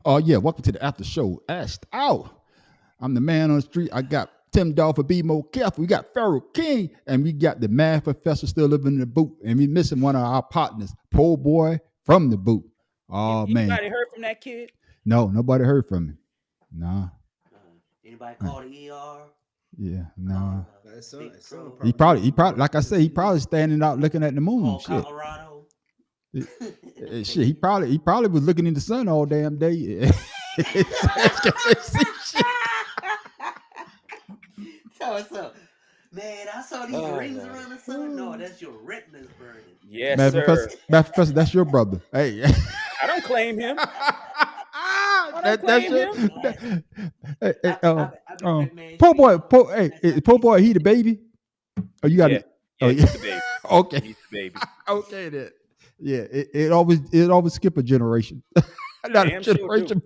Oh yeah, welcome to the after show. Asked out. I'm the man on the street. I got Tim Dolph for Be More Careful. We got Pharaoh King, and we got the math professor still living in the boot, and we missing one of our partners, Poor Boy from the boot. Oh man, Anybody heard from that kid? no, nobody heard from him. Nah, Anybody call the ER? yeah, Call nah. Big His son Crew? He probably, like I say, he probably standing out looking at the moon. Call Shit, Colorado? shit. He probably was looking in the sun all damn day. Tell us up. Man, I saw these Oh, rings Lord. around the sun. No, that's your retinas burning. Yes, Math sir. professor, that's your brother. Hey. I don't claim him. I don't That's claim your. him. Hey, hey, I be Pac Man. poor boy, poor boy, he the baby. Oh, you got Yeah, it. Oh, yeah, yeah. he's the baby. Okay, He's the baby. okay, then. Yeah, it always skip a generation. Not a Damn sure do. generation.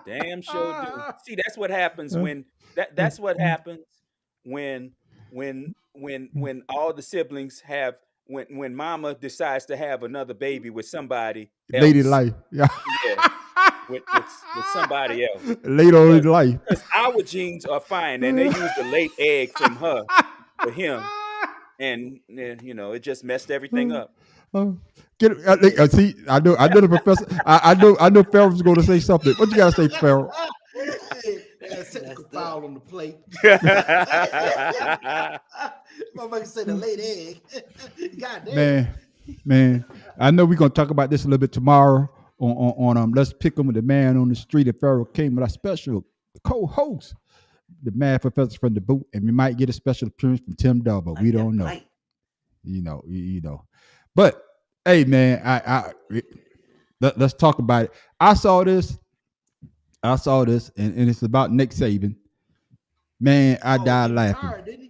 Damn sure do. See, that's what happens when that's what happens when when all the siblings have when mama decides to have another baby with somebody Lady else. life. Yeah. Yeah, with somebody else. Later on in life. Because our genes are fine, and they used the late egg from her for him, and it just messed everything up. Get it, see, I know the professor. I know Farrell's going to say something. What you got to say, Farrell? That's technical foul on the plate. Yeah, Motherfucker said the late egg. God damn. Man, I know we're gonna talk about this a little bit tomorrow on Let's Pick 'em with the man on the street at Pharaoh King with our special co-host, the math professor from the boot, and we might get a special appearance from Tim Dove, but we don't know. You know. But hey, man, let's talk about it. I saw this, and it's about Nick Saban. Man, I died he laughing. retired, didn't he?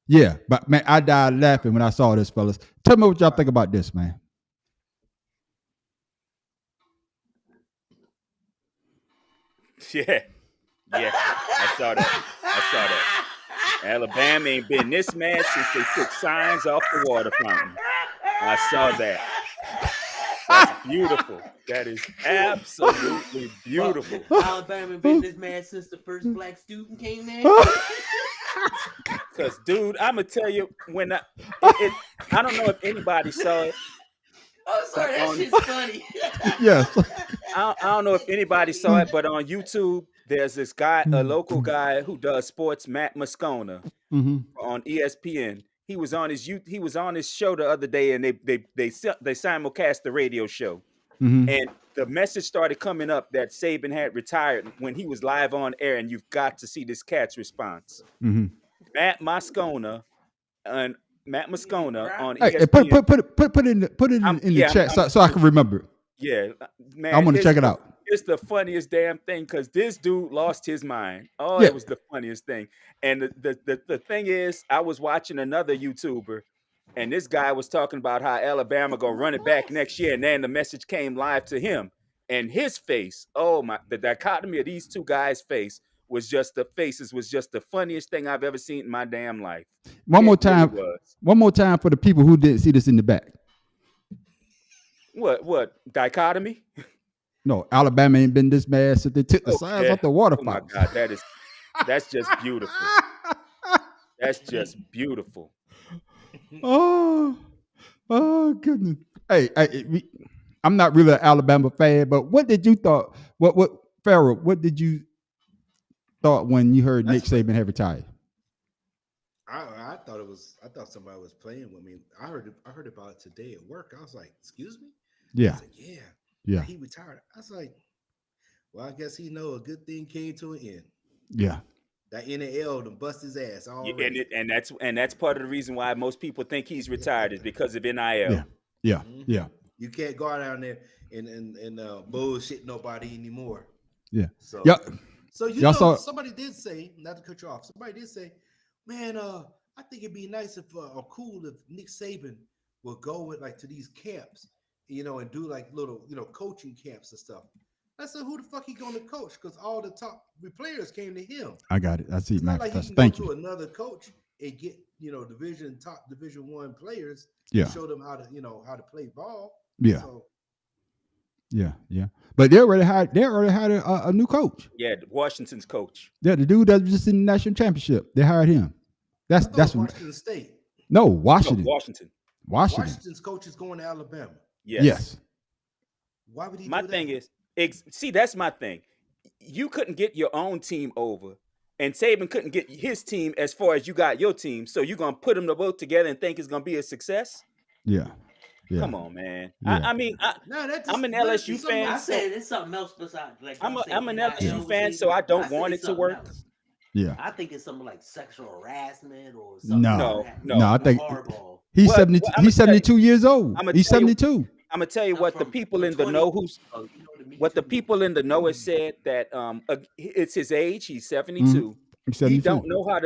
Yeah, but man, I died laughing when I saw this, fellas. Tell me what y'all think about this, man. yeah. I saw that. Alabama ain't been this mad since they took signs off the water fountain. I saw that. That's beautiful. That is absolutely beautiful. Alabama been this mad since the first black student came there. Because, dude, I'm gonna tell you when I don't know if anybody saw it. Oh, sorry, that shit's funny. Yes. I don't know if anybody saw it, but on YouTube, there's this guy, a local guy who does sports, Matt Moscona, on ESPN. He was on his show the other day, and they simulcast the radio show, and the message started coming up that Saban had retired when he was live on air, and you've got to see this cat's response. Matt Moscona on Hey, ESPN. put it in the chat so I can remember. Yeah, man. I want to check it out. It's the funniest damn thing because this dude lost his mind. Oh, Yeah. it was the funniest thing. And the thing is, I was watching another YouTuber, and this guy was talking about how Alabama gonna run it back next year, and then the message came live to him, and his face. Oh my! The dichotomy of these two guys' was just the funniest thing I've ever seen in my damn life. One more time for the people who didn't see this in the back. What dichotomy? No, Alabama ain't been this mad since they took the signs off the water Oh my fountain. God, that's just beautiful. That's just beautiful. Oh goodness. Hey, I'm not really an Alabama fan, but what did you thought? What Farrell? What did you thought when you heard Nick Saban had retired? I thought somebody was playing with me. I heard about it today at work. I was like, excuse me? Yeah. I was like, yeah. He retired. I was like, well, I guess he know a good thing came to an end. Yeah. That NAL done bust his ass already. And that's part of the reason why most people think he's retired is because of NIL. Yeah. You can't go down there and bullshit nobody anymore. Yeah. So saw somebody did say, not to cut you off, somebody did say, man, I think it'd be nice or cool if Nick Saban would go with to these camps, and do little, coaching camps and stuff. I said, who the fuck he going to coach? Because all the top players came to him. I got it. I see, it's man. not like he can Thank go you. to another coach and get top Division I players. Yeah. And show them how to play ball. Yeah. So Yeah, yeah. But they already had a new coach. Yeah, Washington's coach. Yeah, the dude that was just in the national championship. They hired him. I thought That's Washington State. no No, Washington. Washington. Washington. Washington's coach is going to Alabama. Yes. Why would he My do that? thing is, see, that's my thing. You couldn't get your own team over, and Saban couldn't get his team as far as you got your team. So you're gonna put them both together and think it's gonna be a success? Yeah. Yeah. Come on, man. Yeah. I mean, No, that's I'm an but it's LSU something fan. I else. said it's something else besides like I'm y'all say, an NIL LSU was fan, so legal. I don't say want it's it to something work. else. Yeah. I think it's something like sexual harassment or something. No. like that. No, I think Hardball. he's What- 72. what I'ma He's tell you- 72 years old. I'ma He's tell you- 72. I'm gonna tell you what the From people in the 20 know who's you know, Me what the Too people in the know has said that it's his age. He's 72. He's He 72. doesn't know how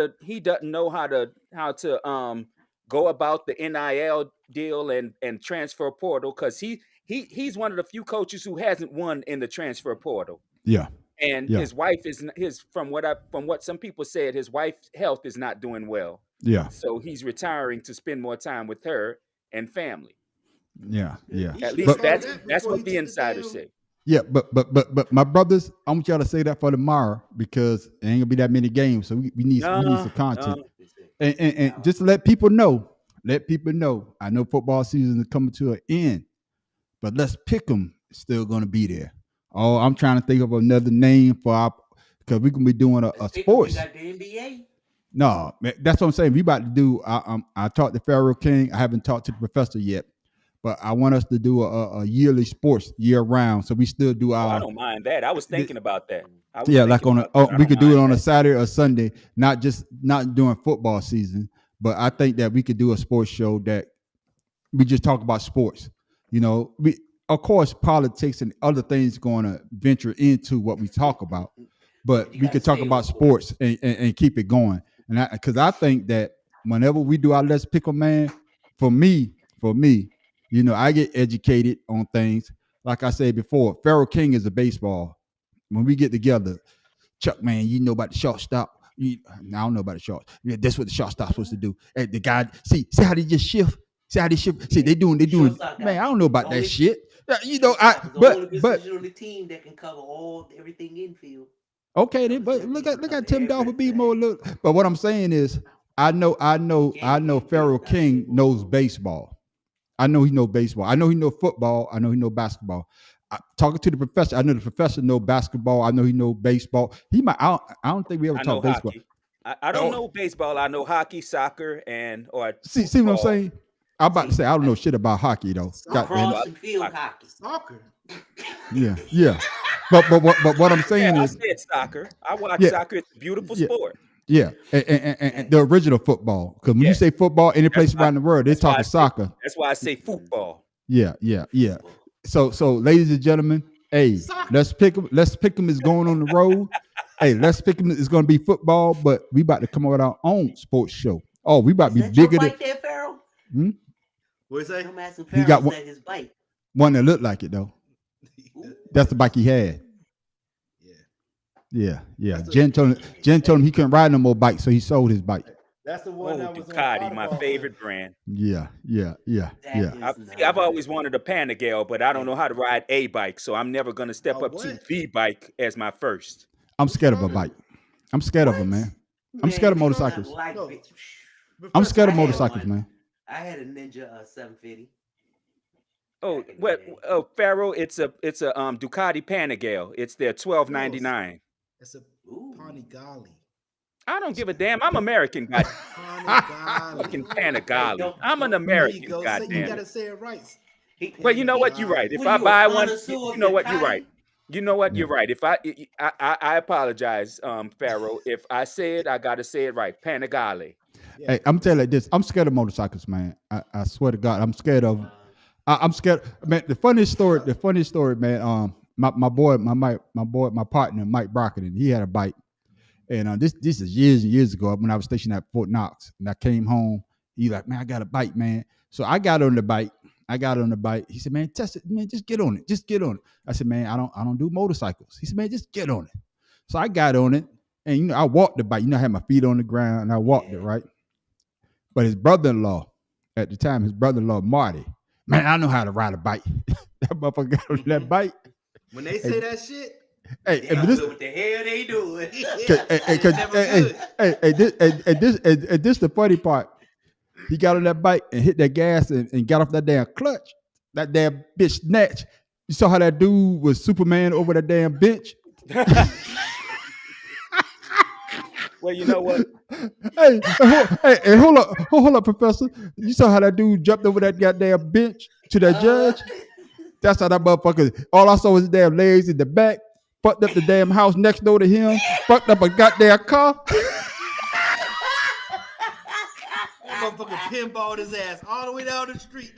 to go about the NIL deal and transfer portal because he's one of the few coaches who hasn't won in the transfer portal. Yeah. And Yeah. his wife is from what some people said, his wife's health is not doing well. Yeah. So he's retiring to spend more time with her and family. Yeah. Yeah. He At should've least started that's that that's before what he the took insiders damn- say. Yeah, but my brothers, I want y'all to say that for tomorrow because there ain't gonna be that many games, so we need some content. And just to let people know. I know football season is coming to an end, but let's pick them still gonna be there. Oh, I'm trying to think of another name for because we're gonna be doing a We sports. got the NBA. No, man, that's what I'm saying. We about to do. I talked to Pharaoh King. I haven't talked to the professor yet, but I want us to do a yearly sports year round. So we still do I our don't mind that. I was thinking about that. I was yeah, like thinking on a about that. I we don't could do it mind on a that. Saturday or Sunday, not during football season. But I think that we could do a sports show that we just talk about sports. You know, we of course politics and other things going to venture into what we talk about, but You we gotta could talk stay on about sports and keep it going. And because I think that whenever we do our Let's Pick 'em, man, for me, you know, I get educated on things. Like I said before, Pharaoh King is a baseball. When we get together, Chuck, man, you know about the shortstop. I don't know about the short. Yeah, that's what the shortstop's supposed to do. Hey, the guy, see how they just shift. See how they shift. See, they doing. Shortstop Man, guy. I don't know about that Only- shit. You know, Shortstop is the only but position on the team that can cover everything infield. okay, then, but look at Tim Dolphin be more look. But what I'm saying is, I know Pharaoh King knows baseball. I know he knows baseball. I know he knows football. I know he knows basketball. Talking to the professor, I know the professor knows basketball. I know he knows baseball. He might. I don't think we ever I know talk baseball. hockey. I don't Oh. know baseball. I know hockey, soccer, or See what I'm football. saying? I'm about to say I don't know shit about hockey though. God damn it. Cross and field hockey. Soccer. Yeah. But what I'm saying Yeah, I is, said soccer. I watch Yeah. soccer. It's a beautiful Yeah. sport. yeah, and the original football. Because when Yeah. you say football, any place That's why- around the world, they're that's why I talking say- soccer. That's why I say football. Yeah. So, ladies and gentlemen, hey, Soccer. let's pick them. Let's pick them is going on the road. Hey, let's pick them is going to be football, but we about to come up with our own sports show. Oh, we about Is to be that your bigger than bike there, Pharaoh? What you say? I'm asking He Pharaoh, got is one- that his bike? one that looked like it though. That's the bike he had. Yeah. Yeah. That's Jen told him he couldn't ride no more bikes, so he sold his bike. That's the Oh, one that was on Ducati, my Spotify. favorite brand. Yeah. That is I've always wanted a Panigale, but I don't know how to ride a bike, so I'm never gonna step A up to what? the bike as my first. I'm scared of a bike. I'm scared of them, man. I'm scared of motorcycles. No. I'm scared of I had motorcycles, one. man. I had a Ninja 750. Oh, Back in the what? day. Oh, Pharaoh, it's a Ducati Panigale. It's their $12.99. It's a Ooh. Panigale. I don't give a damn. I'm American, god Panigale. fucking Panigale. Don't- I'm an don't- There American, you go. Say, you goddamn. gotta say it right. Well, you know what? You're right. If What I are you, a buy one, connoisseur you of know what? You're Ducati? right. You know what? You're right. If I apologize, Pharaoh. If I say it, I gotta say it right. Panigale. Yeah. Hey, I'm telling you like this. I'm scared of motorcycles, man. I swear to God, I'm scared of them. I'm scared. Man, the funniest story, man. My partner, Mike Brockton, he had a bike. And this is years and years ago when I was stationed at Fort Knox. And I came home. He like, man, I got a bike, man. So I got on the bike. He said, man, test it, man, just get on it. I said, man, I don't do motorcycles. He said, man, just get on it. So I got on it, and I walked the bike. I had my feet on the ground and I walked it, right? But his brother-in-law, at the time, Marty, man, I know how to ride a bike. That motherfucker got on that bike. When they say that shit, Hey, They but don't this, know what the hell they doing. this the funny part. He got on that bike and hit that gas and got off that damn clutch. That damn bitch snatched. You saw how that dude was Superman over that damn bench? Well, you know what? Hold up, Professor. You saw how that dude jumped over that goddamn bench to that judge? That's how that motherfucker. All I saw was his damn legs in the back. Fucked up the damn house next door to him. Fucked up a goddamn car. Motherfucker pinballed his ass all the way down the street.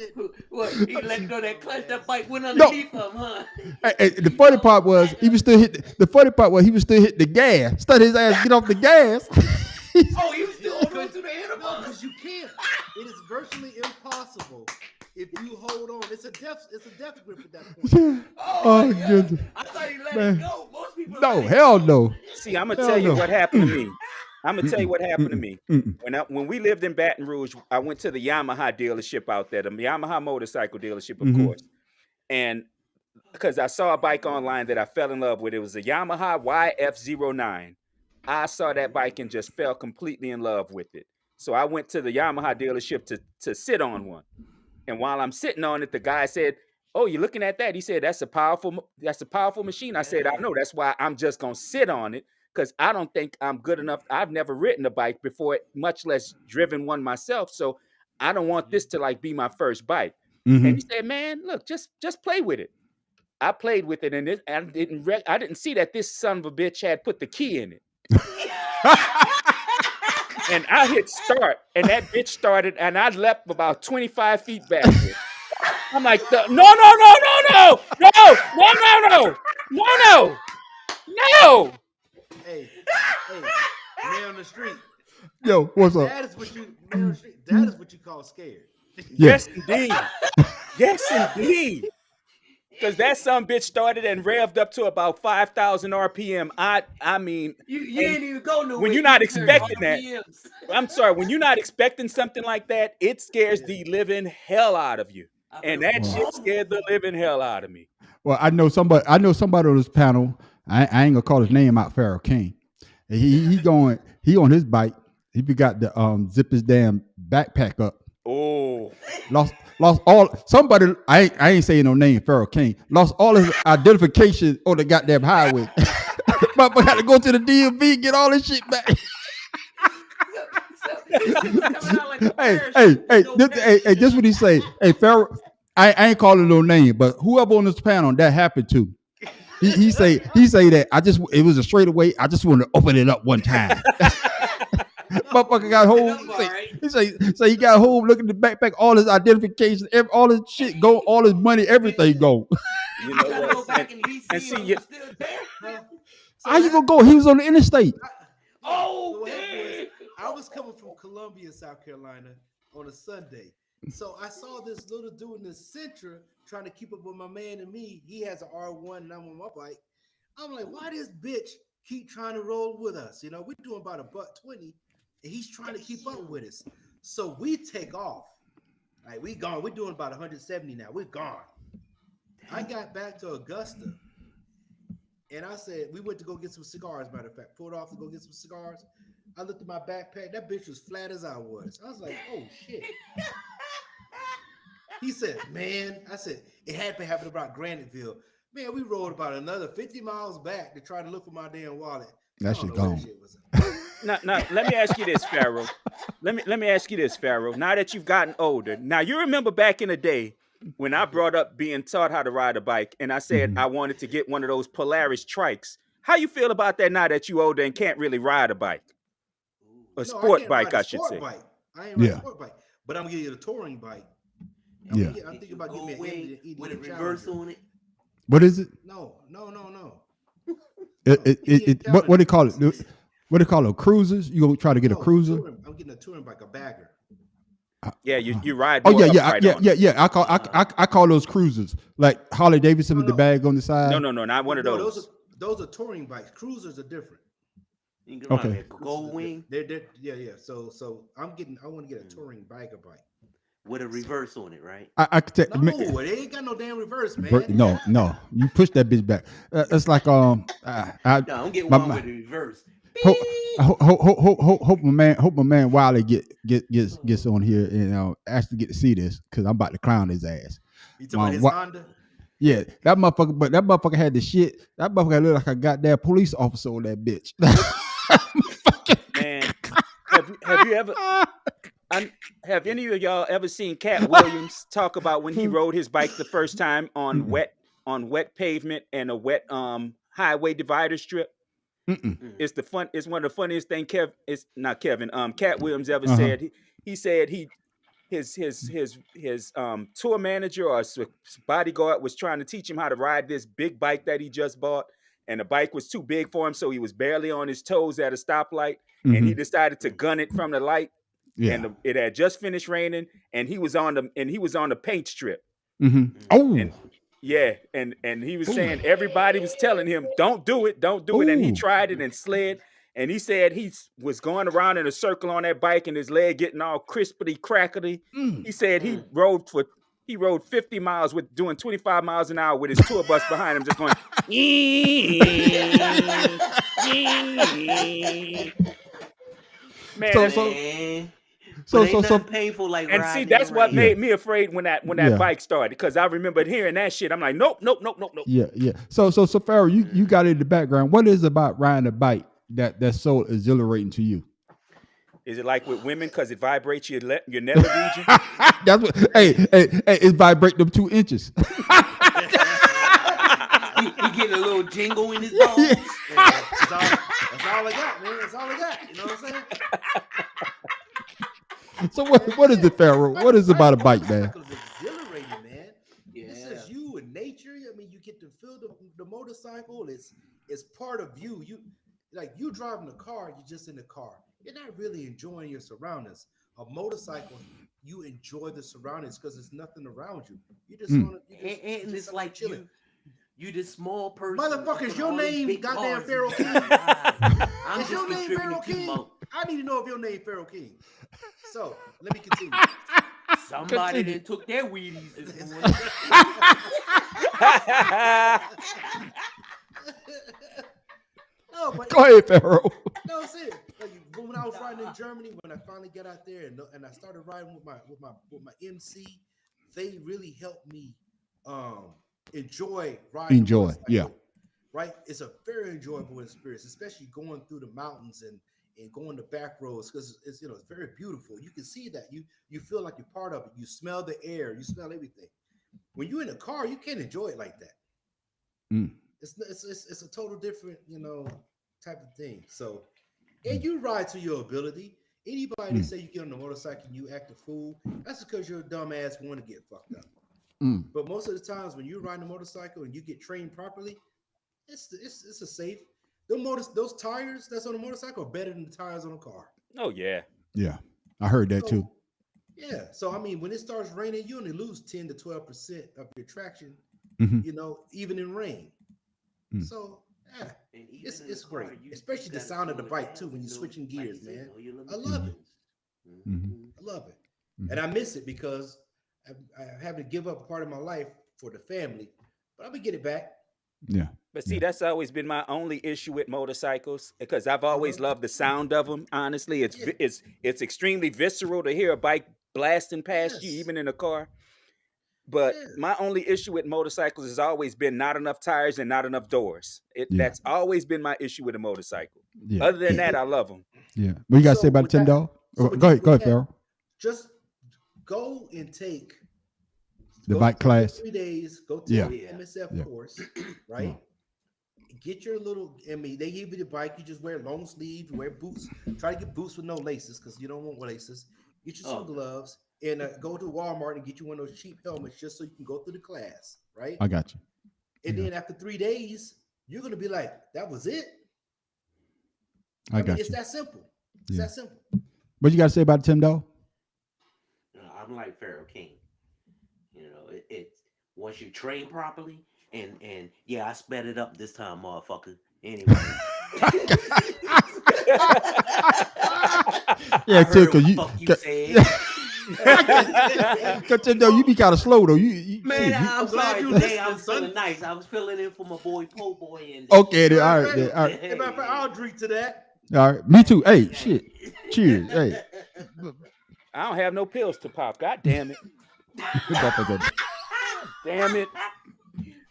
What? He let go that clutch, that bike went underneath him, huh? The funny part was he was still hitting the gas. Started his ass get off the gas. Oh, he was still holding to the handlebar. Because you can't. It is virtually impossible if you hold on. It's a death grip at that point. Oh yeah. goodness. I thought he let Man. it go. Most people No, let it hell go. no. See, I'm gonna Hell tell you no. what happened to me. I'm gonna tell you what happened to me. Mm-mm. When we lived in Baton Rouge, I went to the Yamaha dealership out there, the Yamaha motorcycle dealership, of Mhm. course. And because I saw a bike online that I fell in love with, it was a Yamaha YF09. I saw that bike and just fell completely in love with it. So I went to the Yamaha dealership to sit on one. And while I'm sitting on it, the guy said, "Oh, you're looking at that?" He said, that's a powerful machine." I said, "I know. That's why I'm just gonna sit on it, because I don't think I'm good enough. I've never ridden a bike before, much less driven one myself. So I don't want this to like be my first bike." And Mhm. he said, "Man, look, just play with it." I played with it, and I didn't see that this son of a bitch had put the key in it. And I hit start, and that bitch started, and I leapt about 25 feet backward. I'm like, no, Hey, man on the street. Yo, what's up? That is what you man on the street. That is what you call scared. Yeah. Yes, indeed. Yes, indeed. Because that son bitch started and revved up to about 5,000 RPM. I mean, You and ain't even go nowhere. when you're You not just heard expecting that, RPMs. I'm sorry, when you're not expecting something like that, it scares the living hell out of you. I And feel that wrong. shit scared the living hell out of me. Well, I know somebody on this panel. I ain't gonna call his name out, Pharaoh King. And he on his bike. He forgot to zip his damn backpack up. Oh, Lost all somebody. I ain't saying no name. Pharaoh King lost all his identification on the goddamn highway. Motherfucker had to go to the DMV get all this shit back. Coming out like a Hey, parachute. this what he say. Hey, Pharaoh, I ain't calling no name, but whoever on this panel that happened to, he say that it was a straightaway. I just want to open it up one time. Motherfucker got home. He say he got home, looking at the backpack, all his identification, all his shit go, all his money, everything go. you know Gotta go what? back and he and see see, him you- still there. How you gonna go? He was on the interstate. Oh, what happened was, man. I was coming from Columbia, South Carolina on a Sunday. So I saw this little dude in the Sentra trying to keep up with my man and me. He has an R1 and I'm on my bike. I'm like, why this bitch keep trying to roll with us? You know, we're doing about $120 and he's trying to keep up with us. So we take off. Like, we gone. We're doing about 170 now. We're gone. I got back to Augusta and I said, we went to go get some cigars, matter of fact, pulled off to go get some cigars. I looked at my backpack. That bitch was flat as I was. I was like, oh shit. He said, man, I said, it had to happen about Graniteville. Man, we rode about another 50 miles back to try to look for my damn wallet. That I shit don't know where gone. the shit was at. Now, let me ask you this, Pharaoh. Let me ask you this, Pharaoh. Now that you've gotten older, now you remember back in the day when I brought up being taught how to ride a bike, and I said I wanted to get one of those Polaris trikes. How you feel about that now that you older and can't really ride a bike? A No, sport can't bike, ride a I should sport say. Bike. I ain't riding Yeah. a sport bike, but I'm gonna get a touring bike. Yeah. I'm thinking about Gold getting me wing an Indian with a Challenger. reverse on it. What is it? No. What they call it? What they call it? Cruisers? You gonna try to get a No, cruiser? I'm getting a touring bike, a bagger. Yeah, you ride. Oh more yeah, upright on it. yeah. I call those cruisers like Harley Davidson with the No. bag on the side. No, not one of No, those. those are touring bikes. Cruisers are different. You can ride Okay. a gold wing. They're yeah. So I want to get a touring bagger bike. with a reverse on it, right? I could take No, it ain't got no damn reverse, man. no. You push that bitch back. It's like No, I'm getting my- one my- with a reverse. hope my man Wiley gets on here and actually get to see this because I'm about to clown his ass. You talking about his what- Honda? Yeah, that motherfucker had the shit. That motherfucker looked like a goddamn police officer on that bitch. Man, have you ever? Have any of y'all ever seen Cat Williams talk about when he rode his bike the first time on wet pavement and a wet highway divider strip? It's one of the funniest things Cat Williams ever said. He said his tour manager or bodyguard was trying to teach him how to ride this big bike that he just bought, and the bike was too big for him, so he was barely on his toes at a stoplight, and he decided to gun it from the light. Yeah. And it had just finished raining, and he was on the paint strip. Oh, And he was saying everybody was telling him, don't do it, and he tried it and slid. And he said he was going around in a circle on that bike, and his leg getting all crispity crackety. He said he rode 50 miles with doing 25 miles an hour with his tour bus behind him, just going. Man, So painful like and see, riding that's in what rain. made me afraid when that bike started, because I remembered hearing that shit. I'm like, nope. yeah. So Pharaoh, you got it in the background. What is it about riding a bike that's so exhilarating to you? Is it like with women because it vibrates your nether region? That's what. Hey, it vibrate them 2 inches. He getting a little jingle in his bones. Yeah, that's all I got, man. That's all I got. You know what I'm saying? So what is it, Pharaoh? What is it about a bike, man? Motorcycles exhilarating, man. Yeah. This is you and nature. I mean, you get to feel the motorcycle. It's part of you. You driving a car, you're just in the car. You're not really enjoying your surroundings. A motorcycle, you enjoy the surroundings because there's nothing around you. You just want to. And it's like chilling. You this small person. Motherfuckers, with your all these name big goddamn cars Pharaoh and King. I'm Is just your name contributing Pharaoh to King? Mo. I need to know if your name Pharaoh King. So let me continue. Somebody Continue. that took their Wheaties this morning. No, but Go ahead, Pharaoh. no, it's it. Like, when I was riding in Germany, when I finally got out there and I started riding with my MC, they really helped me enjoy riding. Enjoy, motorcycle, yeah. Right? It's a very enjoyable experience, especially going through the mountains and going to back roads, because it's it's very beautiful. You can see that. You feel like you're part of it. You smell the air, you smell everything. When you're in a car, you can't enjoy it like that. It's a total different, type of thing. So, and you ride to your ability. Anybody that say you get on a motorcycle and you act a fool, that's because you're a dumbass want to get fucked up. But most of the times when you're riding a motorcycle and you get trained properly, it's a safe. Those tires that's on a motorcycle are better than the tires on a car. Oh yeah. Yeah, I heard that too. Yeah. So I mean, when it starts raining, you only lose 10 to 12% of your traction. Even in rain. So yeah, it's great, especially the sound of the bike too when you're switching gears, man. I love it. I love it, and I miss it because I have to give up a part of my life for the family, but I'm gonna get it back. Yeah. But see, that's always been my only issue with motorcycles, because I've always loved the sound of them. Honestly, it's extremely visceral to hear a bike blasting past you, even in a car. But my only issue with motorcycles has always been not enough tires and not enough doors. That's always been my issue with a motorcycle. Yeah. Other than that, I love them. Yeah. What you got to say about with the $10? Go ahead, Pharaoh. Just go and take The bike class. 3 days. Go to Yeah. the MSF course, right? Get your little. I mean, they give you the bike. You just wear long sleeves, wear boots. Try to get boots with no laces because you don't want laces. Get you some gloves and go to Walmart and get you one of those cheap helmets just so you can go through the class, right? I got you. And then after 3 days, you're gonna be like, "That was it." I got It's you. that simple. It's that simple. What you got to say about the $10? I'm like Pharaoh King. It's once you train properly, and yeah, I sped it up this time, motherfucker. Anyway. Yeah, too, because you said. Cause you know you be kind of slow though. You Man, shit, you- I'm glad sorry you today. I listening, was son. feeling nice. I was filling in for my boy Po Boy and okay, then, all right, then, all right, Hey, matter of fact, I'll drink to that. all right. Me too. Hey, shit. Cheers. Hey. I don't have no pills to pop. God damn it. Motherfucker. Damn it.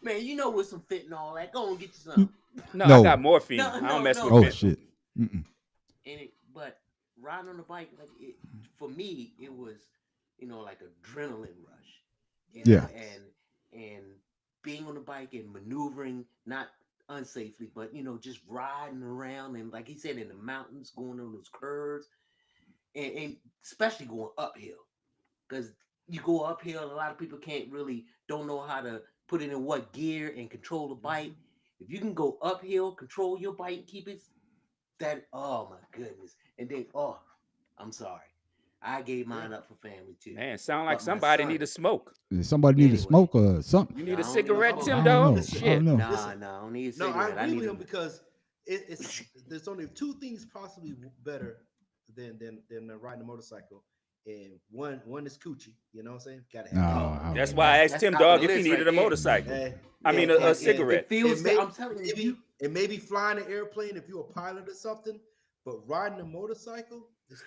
Man, you know with some fentanyl, like go and get you some. No, No. I got morphine. No, I no, don't mess no. with Oh fentanyl. shit. Mm-mm. But riding on the bike, like for me, it was, like adrenaline rush. Yeah. And being on the bike and maneuvering, not unsafely, but just riding around and like he said, in the mountains, going on those curves, and especially going uphill, because you go uphill, a lot of people don't know how to put it in what gear and control the bike. If you can go uphill, control your bike, keep it oh my goodness. And then, I'm sorry. I gave mine up for family too. Man, sound like But my somebody son- need to smoke. Somebody need to Anyway. smoke or something. You need I a don't cigarette, need Tim, I dog? don't know. I Shit. don't know. Nah, I don't need a No, cigarette. I agree need with a- him because it's there's only two things possibly better than riding a motorcycle, and one is coochie. You know what I'm saying? Gotta have No, that. That's why I asked That's Tim, top of dog, the if he list needed right a there. motorcycle. And- I mean, and- a and- cigarette. It feels. may- I'm telling you. It may be flying an airplane if you're a pilot or something, but riding a motorcycle is the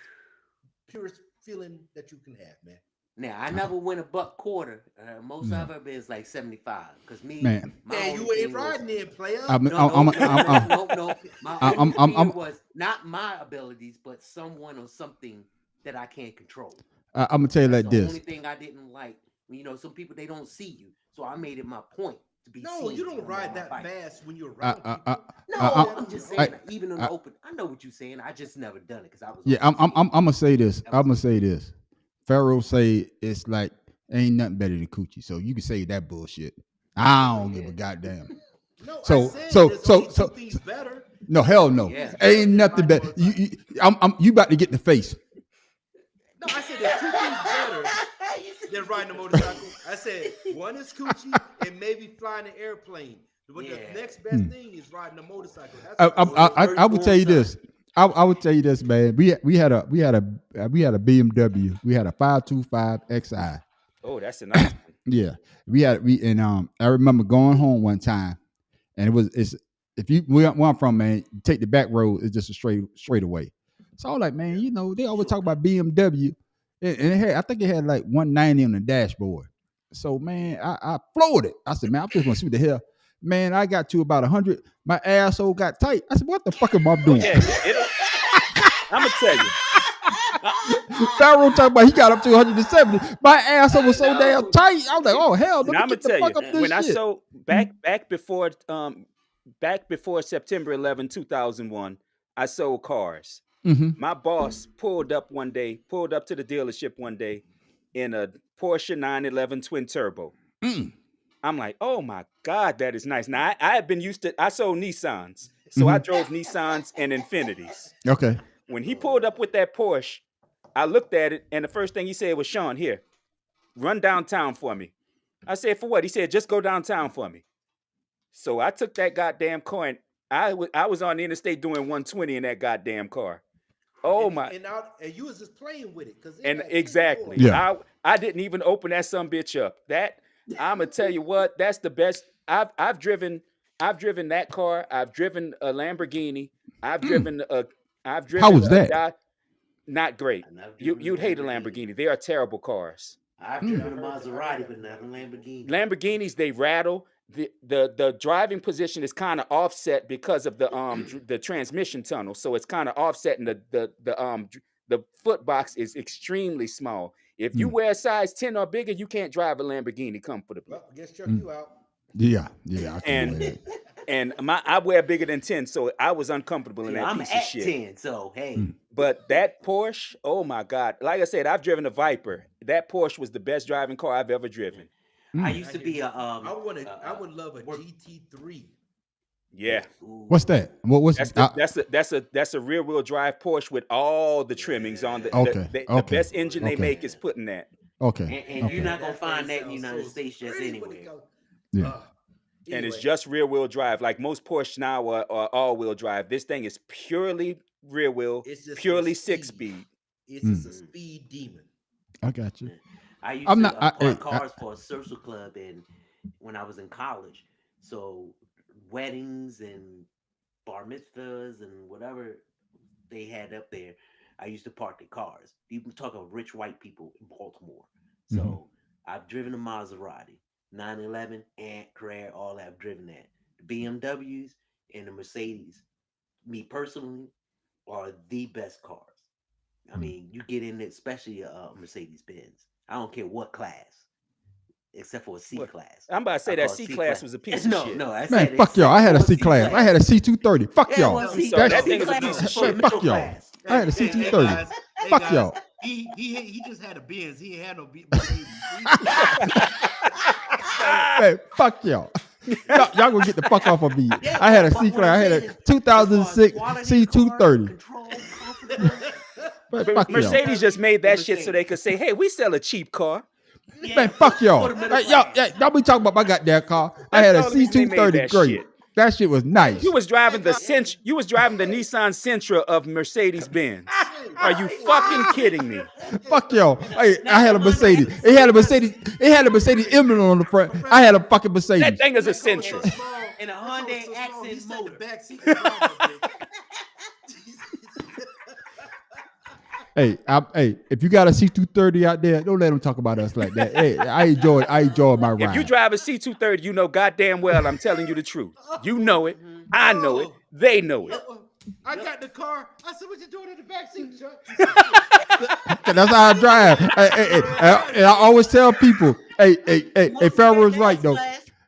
purest feeling that you can have, man. Now I never win a $1.25. Most I've ever been is like 75. Cause me, Man. my Man, only you ain't thing was- riding there, player. I'm- No. My I'm- only I'm- fear was not my abilities, but someone or something that I can't control. I'm gonna tell you That's like the this. only thing I didn't like. Some people they don't see you, so I made it my point to be. No, seen you when don't I'm ride on my that bike. fast when you're around people. No, I'm just I- saying. Even in the open, I know what you're saying. I just never done it because I was. Yeah, on I'm TV. gonna say this. That I'm was gonna say this. Pharaoh say it's like ain't nothing better than coochie. So you can say that bullshit. I don't give a goddamn. No, So- I said so- there's so- only two so- things better. No, hell no. Yeah. Ain't nothing better. You about to get the face. No, I said there's two things better than riding a motorcycle. I said one is coochie and maybe flying an airplane. But Yeah. the next best thing is riding a motorcycle. That's I would tell you this. I would tell you this, man. We had a BMW. We had a 525 Xi. Oh, that's a nice one. Yeah, I remember going home one time, and it's if you where I'm from, man, you take the back road, it's just a straight away. So I was like, man, they always talk about BMW, and I think it had like 190 on the dashboard. So man, I floored it. I said, man, I'm just gonna see what the hell. Man, I got to about 100. My asshole got tight. I said, what the fuck am I doing? Yeah, I'm gonna tell you. Pharaoh talking about he got up to 170. My asshole was so damn tight. I was like, oh hell, let Now me I'm gonna get the tell fuck you. up this When I shit. sold back before September 11, 2001, I sold cars. Mhm. My boss pulled up to the dealership one day in a Porsche 911 twin turbo. Mm. I'm like, oh my God, that is nice. Now I had been used to, I sold Nissans. So I drove Nissans and Infinities. Okay. When he pulled up with that Porsche, I looked at it, and the first thing he said was, Sean, here, run downtown for me. I said, for what? He said, just go downtown for me. So I took that goddamn car, and I was on the interstate doing 120 in that goddamn car. Oh and, my. and you was just playing with it because And exactly. Yeah. I didn't even open that sumbitch up. I'm gonna tell you what, that's the best. I've driven that car. I've driven a Lamborghini. I've driven How was that? Not great. And I've You'd driven a hate a Lamborghini. They are terrible cars. I've driven a Maserati, but not a Lamborghini. Lamborghinis, they rattle. The driving position is kind of offset because of the transmission tunnel. So it's kind of offset, and the foot box is extremely small. If you wear a size 10 or bigger, you can't drive a Lamborghini comfortably. Well, I guess check you out. Yeah. I can wear And that. and I wear bigger than 10, so I was uncomfortable in that I'm piece at of shit. 10, so hey. Mm. But that Porsche, oh my God! Like I said, I've driven a Viper. That Porsche was the best driving car I've ever driven. I used to be a I would love a GT3. Yeah, What's that? What's that's a rear wheel drive Porsche with all the trimmings on the Okay, the okay, best engine they okay. make is putting that. okay. And okay. you're not gonna find that in the United States just anywhere. Yeah. And it's just rear wheel drive. Like most Porsche now are all wheel drive. This thing is purely rear wheel, It's just purely for speed. 6-speed. It's just a speed demon. I got you. I used I'm to not. park cars for a social club when I was in college. So weddings and bar mitzvahs and whatever they had up there, I used to park the cars. You talk of rich white people in Baltimore. So I've driven a Maserati, 911, Ant, Carrera, all that. I've driven that. The BMWs and the Mercedes, me personally, are the best cars. I mean, you get in it, especially a Mercedes Benz. I don't care what class, except for a C class. I'm about to say I that call C C class was a piece of shit. No, I Man, said fuck y'all. I had a except C for class. I had a C230. Fuck Yeah, y'all. well, I'm sorry, that C thing is a class piece of is for shit. middle Fuck y'all. class. I had a Hey, C230. guys, Fuck guys, y'all. He just had a Benz. He ain't had no Mercedes. Hey, fuck y'all. Y'all gonna get the fuck off of me. Yeah, I had a but C what class. I I'm had saying a is, 2006 as far as quality C230. control, comfortable, Man, fuck y'all. Mercedes just made that shit so Mercedes. they could say, "Hey, we sell a cheap car." yeah, Man, fuck for y'all. the middle Hey, y'all, class. y'all be talking about my goddamn car. I had a That's the only reason they made C230 that great. shit. That shit was nice. You was driving the You was driving the Nissan Sentra of Mercedes Benz. Are you fucking kidding me? Fuck y'all. Hey, I had a Mercedes. It had a Mercedes. It had a Mercedes emblem on the front. I had a fucking Mercedes. That thing is a That car was so Sentra. small. And a That car was Hyundai so small, Accent he sat in motor. the back seat and drive that bitch. Hey, if you got a C230 out there, don't let them talk about us like that. Hey, I enjoy my ride. If you drive a C230, you know goddamn well I'm telling you the truth. You know it. I know it. They know it. I got the car. I said, "What you doing in the back seat, Chuck?" That's how I drive. And I always tell people, hey, Pharaoh is right though.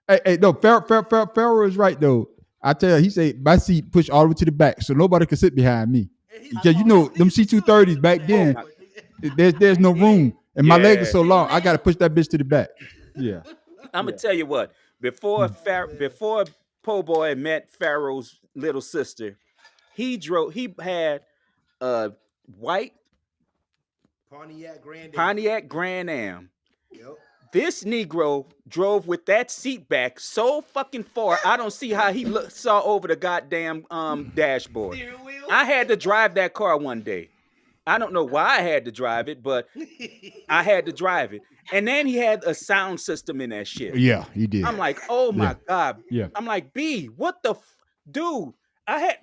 Hey, no, Pharaoh is right though. I tell you, he say my seat pushed all the way to the back, so nobody can sit behind me. Because you know them C230s back then, there's no room, and my legs are so long, I gotta push that bitch to the back. Yeah. I'm gonna tell you what. Before Po Boy met Pharaoh's little sister, he had a white Pontiac Grand Am. Yep. This Negro drove with that seat back so fucking far. I don't see how he saw over the goddamn dashboard. I had to drive that car one day. I don't know why I had to drive it, but I had to drive it. And then he had a sound system in that shit. Yeah, he did. I'm like, oh my God. Yeah. I'm like, B, what the dude? I had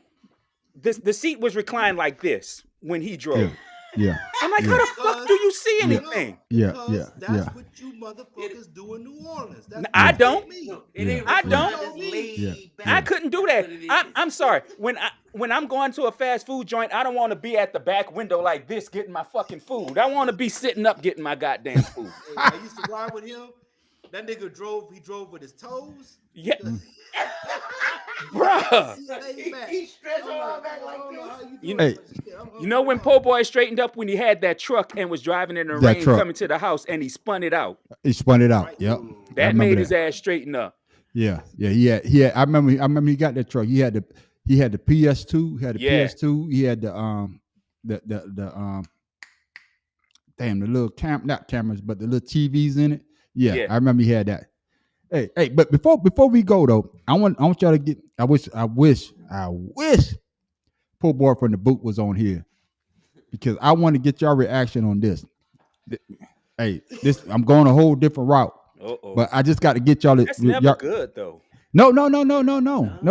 the seat was reclined like this when he drove. Yeah. I'm like, how the fuck do you see anything? Because that's what you motherfuckers do in New Orleans. That's I don't. I don't. I couldn't do that. I'm sorry. When I'm going to a fast food joint, I don't want to be at the back window like this getting my fucking food. I want to be sitting up getting my goddamn food. I used to ride with him. That nigga drove with his toes. Yeah. Bruh. He stretched all back like this. You know when Po Boy straightened up when he had that truck and was driving in the rain coming to the house and he spun it out. He spun it out. Yep. That made his ass straighten up. Yeah. He had. I remember he got that truck. He had the PS2. He had the PS2. He had the little not cameras, but the little TVs in it. Yeah. I remember he had that. Hey, but before we go though, I want y'all to get. I wish Po Boy from the Boot was on here because I want to get y'all reaction on this. Hey, I'm going a whole different route, but I just got to get y'all. That's never good though. No,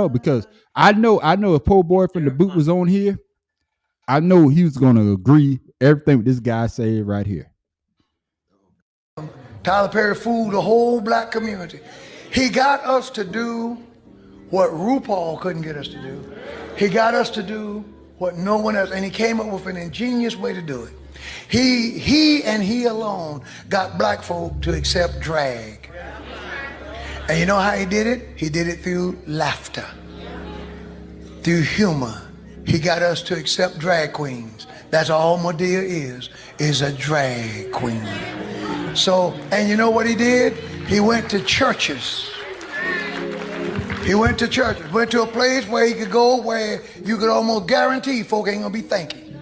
because I know if Po Boy from the Boot was on here, I know he was gonna agree everything this guy said right here. Tyler Perry fooled the whole black community. He got us to do what RuPaul couldn't get us to do. He got us to do what no one else, and he came up with an ingenious way to do it. He and he alone got black folk to accept drag. And you know how he did it? He did it through laughter, through humor. He got us to accept drag queens. That's all Madea is a drag queen. So, and you know what he did? He went to churches. Went to a place where he could go where you could almost guarantee folk ain't gonna be thinking.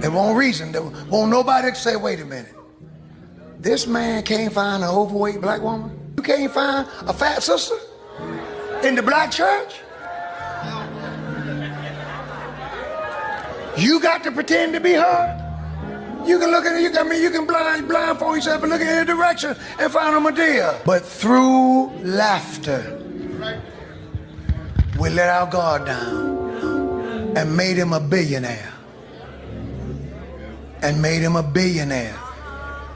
There won't reason. There won't nobody say, wait a minute. This man can't find an overweight black woman? You can't find a fat sister in the black church? You got to pretend to be her. You can look at it, you can blindfold yourself and look in any direction and find a Medea. But through laughter, we let our guard down and made him a billionaire.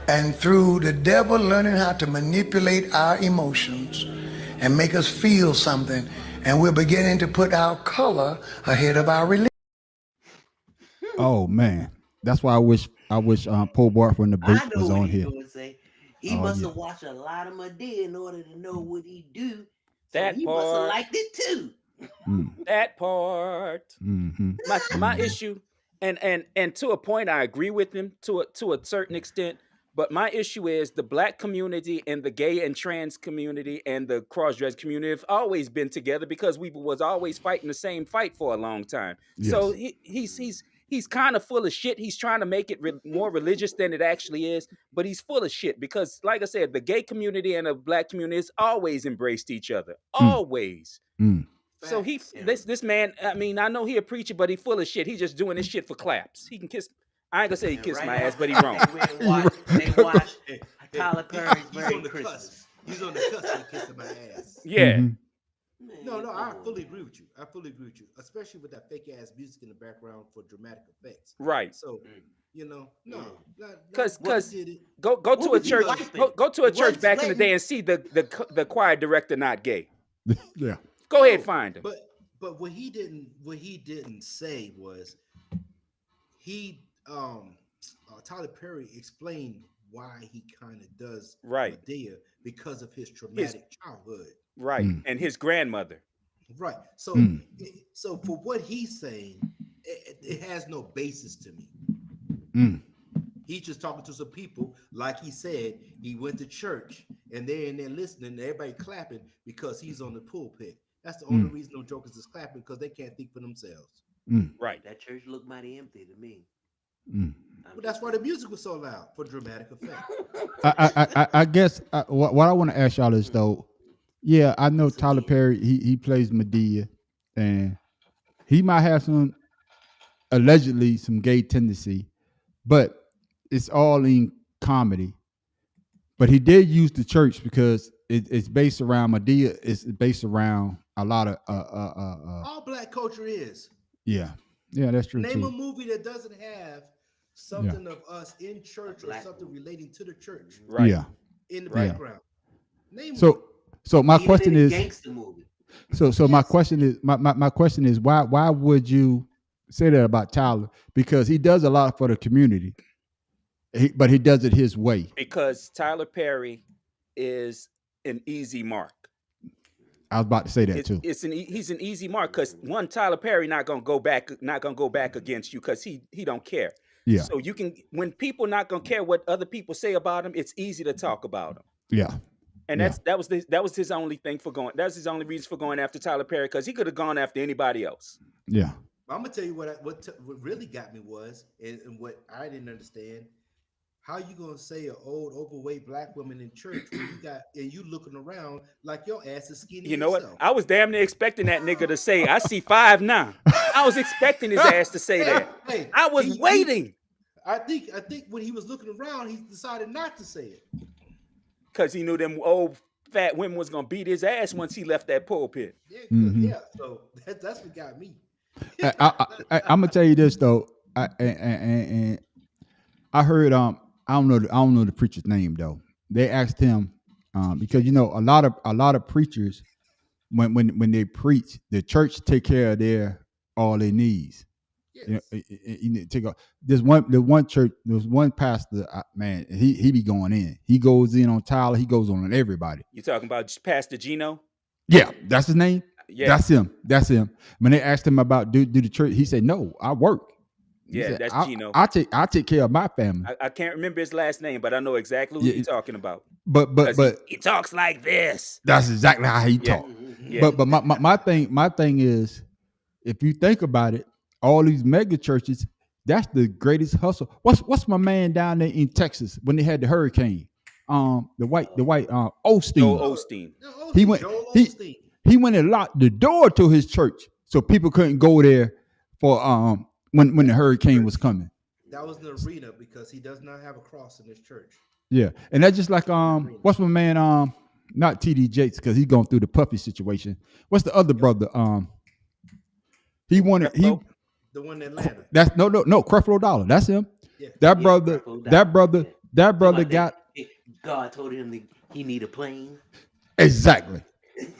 And through the devil learning how to manipulate our emotions and make us feel something, and we're beginning to put our color ahead of our religion. Oh man, that's why I wish Paul Bart from the boot I know was what on he's here. going to say. He Oh, must yeah. have watched a lot of Medea in order to know what he do. So That he must have part. liked it too. That part. Mm-hmm. My issue, and to a point, I agree with him to a certain extent. But my issue is the black community and the gay and trans community and the cross-dress community have always been together because we was always fighting the same fight for a long time. So he's kind of full of shit. He's trying to make it more religious than it actually is, but he's full of shit because, like I said, the gay community and the black community has always embraced each other, always. So this man, I mean, I know he a preacher, but he full of shit. He's just doing this shit for claps. He can kiss. I ain't gonna say he kissed my ass, but he wrong. They watch Tyler Perry's He's Merry on the Christmas. cusp. He's on the cusp of kissing my ass. Yeah. Mm-hmm. No, I fully agree with you. Especially with that fake ass music in the background for dramatic effects. Right. So, Because did it. go to a was he church, like? go to a church What's back in the letting- day and see the choir director not gay. Yeah. Go ahead, find him. But what he didn't say was Tyler Perry explained why he kind of does Right. Medea because of his traumatic childhood. Right. And his grandmother. Right. So so for what he's saying, it has no basis to me. He's just talking to some people, like he said, he went to church and they're in there listening, and everybody clapping because he's on the pulpit. That's the only reason those jokers is clapping, because they can't think for themselves. Right. That church looked mighty empty to me. But that's why the music was so loud, for dramatic effect. I guess what I want to ask y'all is though, yeah, I know Tyler Perry. He plays Medea, and he might have some allegedly some gay tendency, but it's all in comedy. But he did use the church because it's based around Medea. It's based around a lot of All black culture is. yeah, that's true Name a too. movie that doesn't have something of us in church or something relating to the church Right. Yeah. in the background. Name one. So my Even question in a is, gangster movie. so my question is, my question is, why would you say that about Tyler? Because he does a lot for the community, but he does it his way. Because Tyler Perry is an easy mark. I was about to say that too. He's an easy mark because one, Tyler Perry not gonna go back against you because he don't care. Yeah. So you can, when people not gonna care what other people say about him, it's easy to talk about him. Yeah. And that was his only thing for going. That's his only reason for going after Tyler Perry, because he could have gone after anybody else. Yeah. I'm gonna tell you what really got me was, and what I didn't understand. How you gonna say an old overweight black woman in church when you looking around like your ass is skinny? You know yourself? what? I was damn near expecting that nigga to say, "I see 5 now." I was expecting his ass to say that. Hey, I was waiting I think when he was looking around, he decided not to say it. because he knew them old fat women was gonna beat his ass once he left that pulpit. Yeah, Mhm. yeah. So that's what got me. I'm gonna tell you this though, and I heard I don't know the preacher's name though. They asked him because a lot of preachers when they preach, the church take care of all their needs. Yes. There's one pastor, man, he be going in. He goes in on Tyler. He goes on everybody. You talking about Pastor Gino? Yeah, that's his name. Yeah, That's him. When they asked him about do the church, he said, "No, I work." He yeah, said, that's Gino. I take care of my family. I can't remember his last name, but I know exactly who Yeah, you're talking about. But 'Cause he talks like this. that's exactly how he Yeah. talk. Yeah. But my thing is, if you think about it, all these mega churches, that's the greatest hustle. What's my man down there in Texas when they had the hurricane? The white Osteen. Joel Osteen. No, He went- Joel he- Osteen. He went and locked the door to his church so people couldn't go there when the hurricane was coming. That was an arena because he does not have a cross in his church. Yeah, and that's just like what's my man not TD Jakes because he's going through the Puffy situation. What's the other brother he wanted Creflo? The one in Atlanta. that's no Creflo Dollar, that's him. Yeah. That Yeah, brother Creflo that Dollar, brother yeah. that brother About got that, God told him that he need a plane. exactly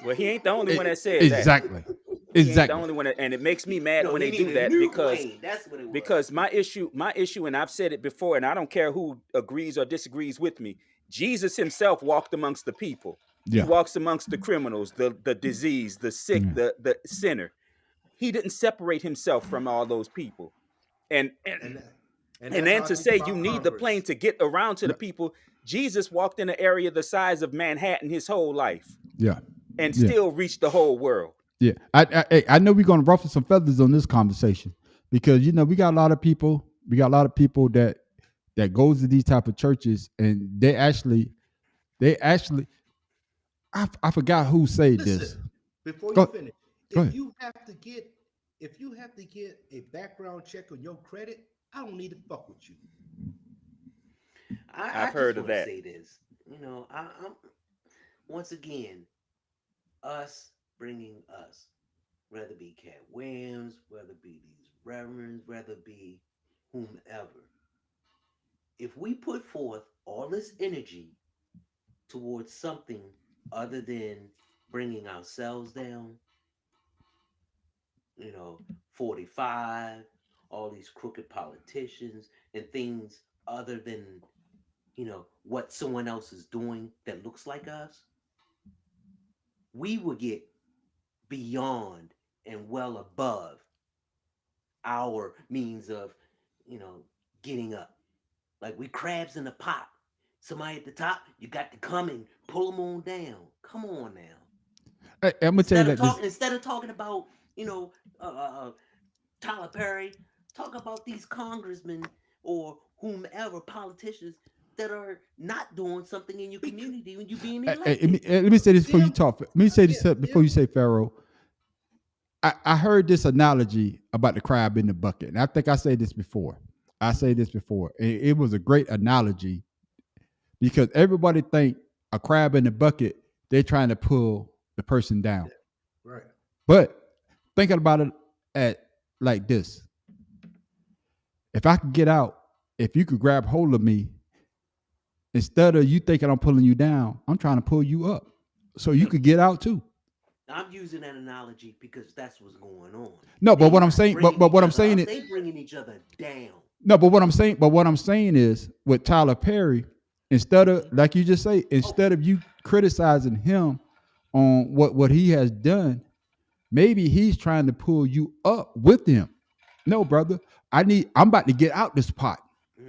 Well, he ain't the only one that said exactly that. He ain't the exactly. only one, and it makes me mad No, when he they do needed a that new because plane. That's what it was. because my issue, and I've said it before, and I don't care who agrees or disagrees with me. Jesus himself walked amongst the people. Yeah. He walks amongst the criminals, the disease, the sick, Yeah. the sinner. He didn't separate himself from all those people. And And then that's how I to think say about you need the Congress. plane to get around to the people, Jesus walked in an area the size of Manhattan his whole life Yeah. and Yeah. still reached the whole world. Yeah, I know we're gonna ruffle some feathers on this conversation because we got a lot of people. We got a lot of people that goes to these type of churches, and they actually, I forgot who said this. Listen, before Go- you finish, go if ahead. you have to get a background check on your credit, I don't need to fuck with you. I I've heard just of wanna that. Say this, I'm once again, us bringing us, whether it be Cat Williams, whether it be these reverends, whether it be whomever. If we put forth all this energy towards something other than bringing ourselves down, 45, all these crooked politicians and things other than what someone else is doing that looks like us, we will get beyond and well above our means of getting up. Like we crabs in the pot. Somebody at the top, you got to come and pull them on down. Come on now. I'm gonna tell you Instead of talking about Tyler Perry, talk about these congressmen or whomever politicians that are not doing something in your community when you being elected. Let me say this before you talk. Let me say this Yeah, before you say Pharaoh. I heard this analogy about the crab in the bucket, and I think I said this before. It was a great analogy because everybody think a crab in the bucket, they're trying to pull the person down. Right. But thinking about it at like this. If I could get out, if you could grab hold of me, instead of you thinking I'm pulling you down, I'm trying to pull you up so you could get out too. I'm using that analogy because that's what's going on. No, but They what I'm not saying, bringing but what each I'm other saying up, is, they bringing each other down. no, but what I'm saying is with Tyler Perry, instead of like you just say, instead of you criticizing him on what he has done, maybe he's trying to pull you up with him. No, brother, I'm about to get out this pot,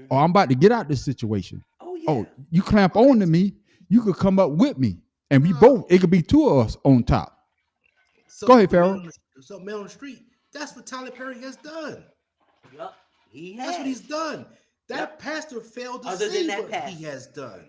or I'm about to get out this situation. Oh yeah. Oh, you clamp on to me, you could come up with me, and we both. It could be two of us on top. So Go ahead, man Pharaoh. Man on the street. That's what Tyler Perry has done. Yup. He has. That's what he's done. That Yep. pastor failed to Other than see that what pastor. he has done.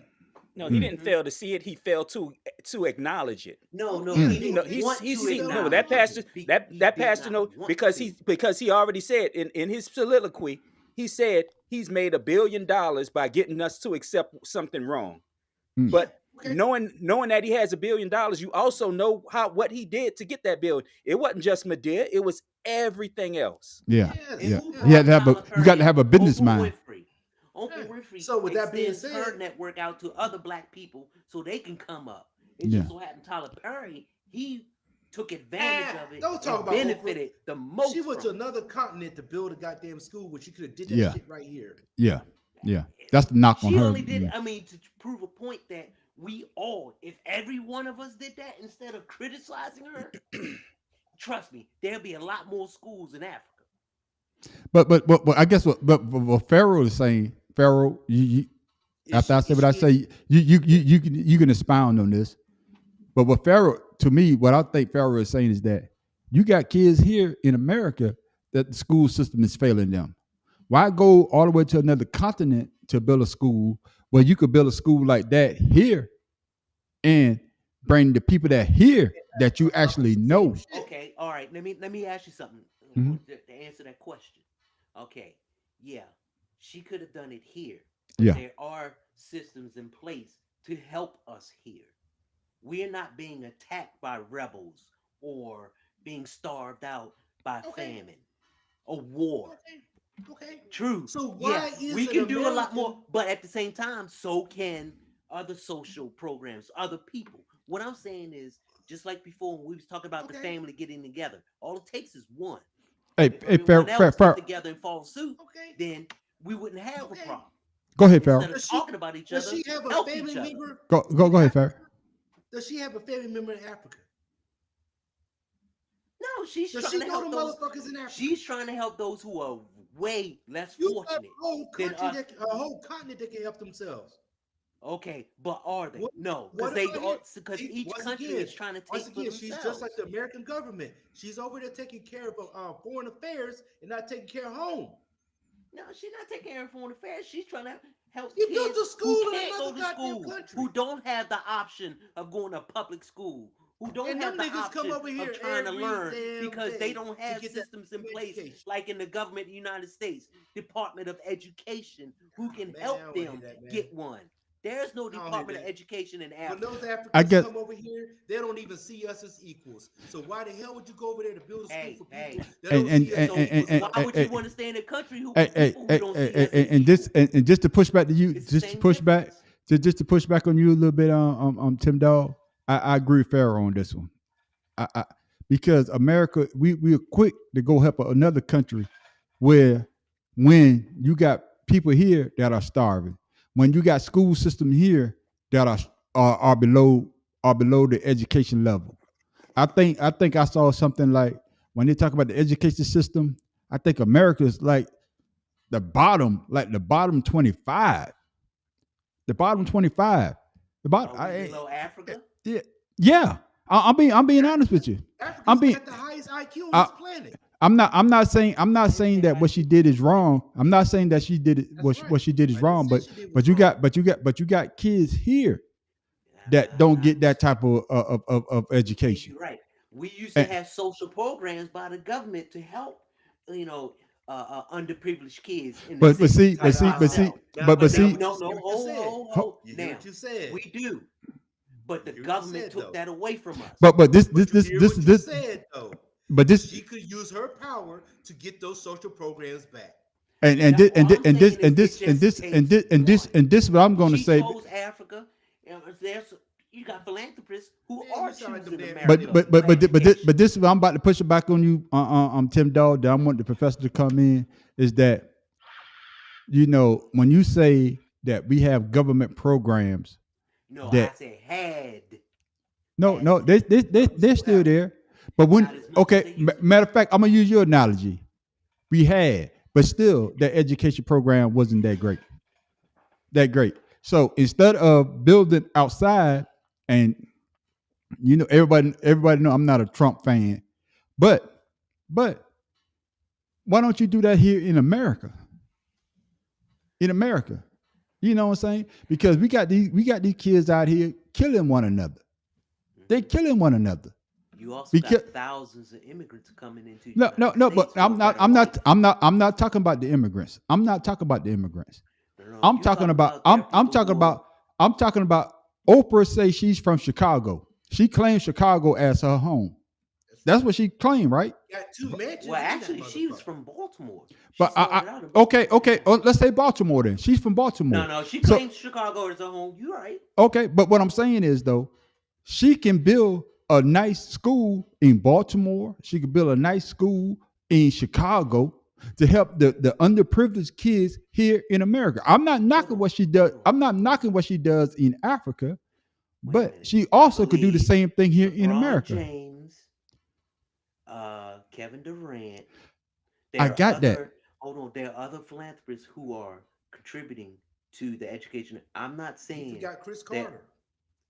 No, he didn't fail to see it. He failed to acknowledge it. No, Yeah, he You didn't know, want he's to seen no acknowledge that it. pastor He that did pastor not no want because to. he already said in his soliloquy, he said he's made $1 billion by getting us to accept something wrong. Mm. But Okay. knowing that he has $1 billion, you also know what he did to get that billion. It wasn't just Medea, it was everything else. Yeah, Yes. And yeah. who You had to have brought a. You got to have a Tyler business Perry? mind. Uncle Yeah. Winfrey. So with that being extends her said- network out to other black people so they can come up. It Yeah. just so happened Tyler Perry, he took advantage of it. Don't talk and about benefited the most. She went to from it. another continent to build a goddamn school where she could have did that Yeah. shit right here. Yeah, yeah. That's the knock on She her. only did. Yeah. I mean, to prove a point that we all, if every one of us did that instead of criticizing her, trust me, there'll be a lot more schools in Africa. But I guess what Pharaoh is saying, Pharaoh, you after I say what I say, you can expound on this. But what Pharaoh, to me, what I think Pharaoh is saying is that you got kids here in America that the school system is failing them. Why go all the way to another continent to build a school where you could build a school like that here and bring the people that here that you actually know? Okay, all right. Let me ask you something Mhm. to answer that question. Okay, yeah, she could have done it here, but Yeah. there are systems in place to help us here. We're not being attacked by rebels or being starved out by Okay, famine or war. okay, okay. True, So yeah, why is we an can do a lot American? more, but at the same time, so can other social programs, other people. What I'm saying is, just like before, when we was talking about the Okay, family getting together, all it takes is one. Hey, If hey, fair, everyone fair, else get fair. together and follow suit, okay, then we wouldn't have a okay. problem. Go ahead, Farrell. Instead of Does she talking about each does other, she have a help family each other. member Go in ahead, Africa? Farrell. Does she have a family member in Africa? No, she's Does trying she to know the help those. motherfuckers in Africa? She's trying to help those who are way less You got fortunate a whole than country us. a whole continent that can help themselves. Okay, but are they? What No, what because about him? because See, each country is trying to once take for again, she's just like themselves. the American government. She's over there taking care of foreign affairs and not taking care of home. No, she's not taking care of foreign affairs. She's trying to help She built kids a who school in can't go another to goddamn school, country. who don't have the option of going to public school, who don't And have them the niggas come option over here of trying to every learn damn because they day don't to have get that systems in damn place education. like in the government of the United States, Department of Education, who can Man, I help don't hear them that, man. get one. There's no I don't hear Department of that. Education in When Africa. those I Africans guess. come over here, they don't even see us as equals. So why the hell would you go over there to build a school Hey, for people hey. that And don't and see us and as So and and, equals and, with why us? would you want to stay in a country who hey, hey, people who hey, don't hey, see us as and just equal? and just to push back to you, It's the just to same push back, difference. just to push back on you a little bit, Tim Dog. I agree with Farrell on this one. I because America, we are quick to go help another country where when you got people here that are starving, when you got school system here that are below the education level. I think I saw something like when they talk about the education system, I think America is like the bottom 25. The bottom 25. The bottom Are we below Africa? yeah. Yeah. I'm being honest with you. I'm Africa's being got the highest IQ on I, this planet. I'm not saying that what she did is wrong. I'm not saying that she did it That's right. what she did is I didn't wrong, say but she did but was you wrong. got kids here that don't get that type of Yeah, education. you're right. We used to And, have social programs by the government to help, you know, underprivileged kids in the but city, see, but like see, but see, myself. Now, but But now, now, see, but no, you no, hear what you said. ho- You hear now what you said. we do, but You the hear what you government said, took though. that away from us. but this But this you this hear this what you this said, though. but this She could use her power to get those social programs back. and That this and all this I'm and this saying is and it this and just this and takes this and this one. and this what I'm going to She say. chose Africa. There's you got philanthropists who Man, are you sound like them choosing damn But America but Indians, but for man. but thi- but this, education. but this is what I'm about to push it back on you, Tim Dog. That I want the professor to come in is that when you say that we have government programs No, I that said had no to. they're Still still have there, but when Not as much as okay, they used to be. matter of fact, I'm gonna use your analogy. We had, but still, the education program wasn't that great. So instead of building outside, and everybody know I'm not a Trump fan, but but why don't you do that here in America? In America, you know what I'm saying? Because we got these kids out here killing one another. They're Mhm. killing one another. You also Because got thousands of immigrants coming into the no, no, United no. But States for a better life. I'm not talking about the immigrants. I'm not talking about the immigrants. No, I'm you're talking talking about about there are people who are I'm talking about Oprah say she's from Chicago. She claims Chicago as her home. That's That's right. what she claimed, right? Got two mansions well, in that actually, she was motherfucker. from Baltimore. She But started out in okay, Baltimore. okay. Let's say Baltimore then. She's from Baltimore. No, she So claims Chicago as her home. You're right. okay, but what I'm saying is though, she can build a nice school in Baltimore. She can build a nice school in Chicago to help the underprivileged kids here in America. I'm not Hold knocking on, what she does. hold on. I'm not knocking what she does in Africa, Wait a but minute. she I also could do the believe same thing here in LeBron America. James, Kevin Durant. I There are got that. other. Hold on. There are other philanthropists who are contributing to the education. I'm not You saying forgot Chris that. Carter.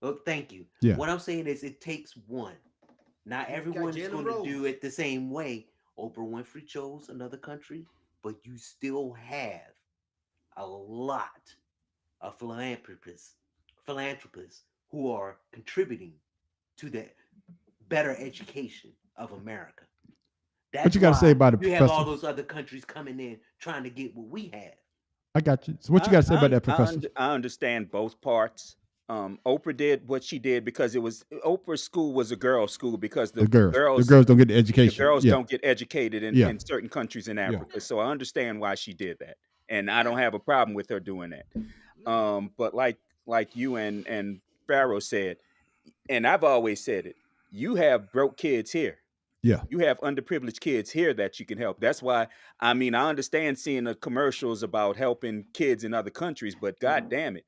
Oh, thank you. Yeah. What I'm saying is it takes one. Not You forgot everyone is Jalen going to do Rose. it the same way. Oprah Winfrey chose another country, but you still have a lot of philanthropists who are contributing to the better education of America. That's What you got to say why about it, you have all Professor? those other countries coming in trying to get what we have. I got you. So what you got to say about that, I Professor? I understand both parts. Oprah did what she did because it was Oprah's school was a girls' school because The girls don't get the the education. girls Yeah, don't get educated yeah, in certain countries in yeah, Africa. So I understand why she did that, and I don't have a problem with her doing that. But like you and Pharaoh said, and I've always said it, you have broke kids here. yeah, You have underprivileged kids here that you can help. That's why I mean I understand seeing the commercials about helping kids in other countries, but god damn it,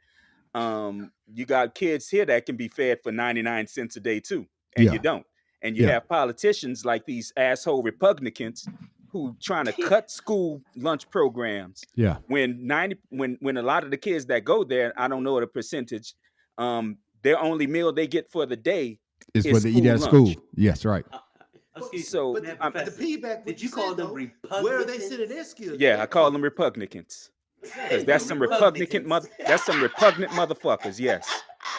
you got kids here that can be fed for 99 cents a day too, and you yeah, don't. And you yeah, have politicians like these asshole Republicans who trying to cut school lunch programs yeah. when when a lot of the kids that go there, I don't know the percentage, their only meal they get for the day It's is what they eat school at school. lunch. Yes, right. Excuse So, me, But man, I'm- the Professor, feedback. did you call them Republicans? Where are they sending their skills? Yeah, their I call kids? them Republicans. Hey, Because that's some repugnant that's some repugnant motherfuckers, yes.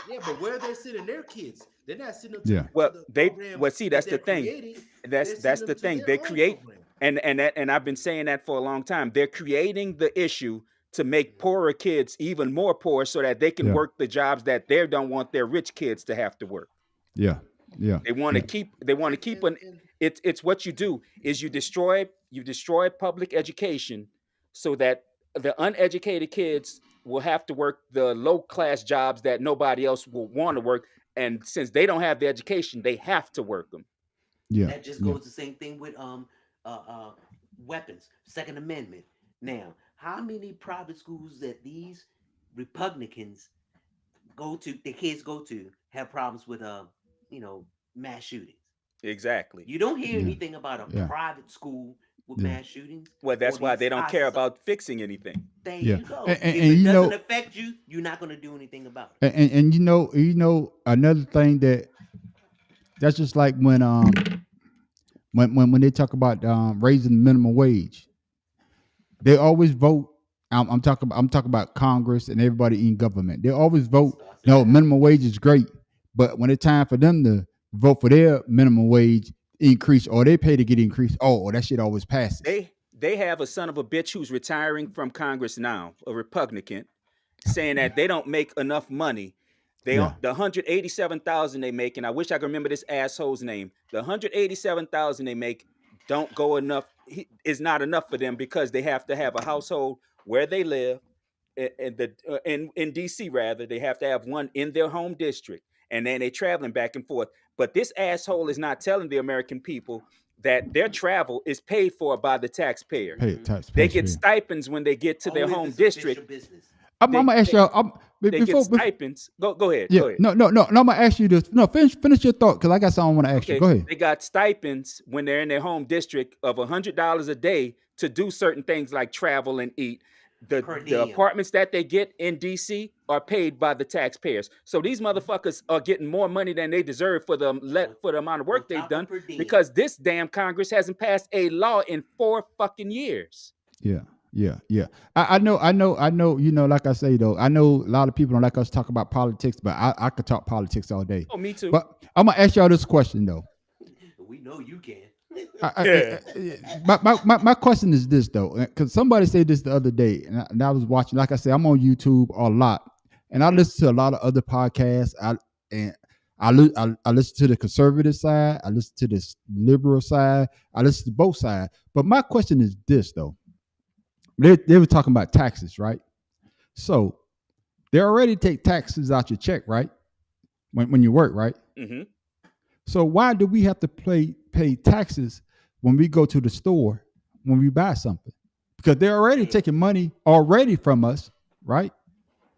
Yeah, but where are they sending their kids? They're not sending them Yeah. to Well, the they programs well see that that's the they're thing. creating. That's They're the sending them to thing. their They own create program. and I've been saying that for a long time. They're creating the issue to make poorer kids even more poor so that they can Yeah. work the jobs that they don't want their rich kids to have to work. Yeah, yeah, They want to keep it's what you do is you destroy public education so that the uneducated kids will have to work the low class jobs that nobody else will want to work, and since they don't have the education they have to work them. yeah, That just yeah. goes the same thing with weapons, Second Amendment. Now, how many private schools that these Republicans the kids go to have problems with mass shootings? Exactly. You don't hear Yeah. anything about a Yeah. private school with Yeah. mass shootings. Well, that's or why these they don't high care society- about fixing anything. There Yeah. you go. And- if and it you doesn't know- affect you, you're not going to do anything about it. And you know another thing that's just like when they talk about raising the minimum wage, they always vote. I'm talking about Congress and everybody in government. They always vote. No, minimum wage is great, but when it's time for them to vote for their minimum wage increase or they pay to get increased, that shit always passes. They have a son of a bitch who's retiring from Congress now, a Republican, saying that they don't make enough money. They Yeah. the 187,000 they make, and I wish I could remember this asshole's name. The 187,000 they make don't go enough. Is not enough for them because they have to have a household where they live, in DC rather. They have to have one in their home district, and then they traveling back and forth. But this asshole is not telling the American people that their travel is paid for by the taxpayer. Pay tax. They get stipends when they get to their Only if home it's official district. business. I'm gonna ask y'all. They Before, get stipends. Go ahead. yeah, Go ahead. no. I'm gonna ask you this. No, finish your thought because I got something I want to ask you. Okay, Go ahead. They got stipends when they're in their home district of $100 a day to do certain things like travel and eat. Per The diem. apartments that they get in DC are paid by the taxpayers. So these motherfuckers are getting more money than they deserve for the amount of work On they've top of done per diem. because this damn Congress hasn't passed a law in 4 fucking years. Yeah. I know. Like I say though, I know a lot of people don't like us talk about politics, but I could talk politics all day. Oh, me too. But I'm gonna ask y'all this question though. We know you can. My question is this though, because somebody said this the other day, and I was watching. Like I say, I'm on YouTube a lot, and I listen to a lot of other podcasts. I listen to the conservative side, I listen to the liberal side, I listen to both sides. But my question is this though. They were talking about taxes, right? So they already take taxes out your check, right? When you work, right? Mm-hmm. So why do we have to pay taxes when we go to the store when we buy something? Because they're already taking money already from us, right?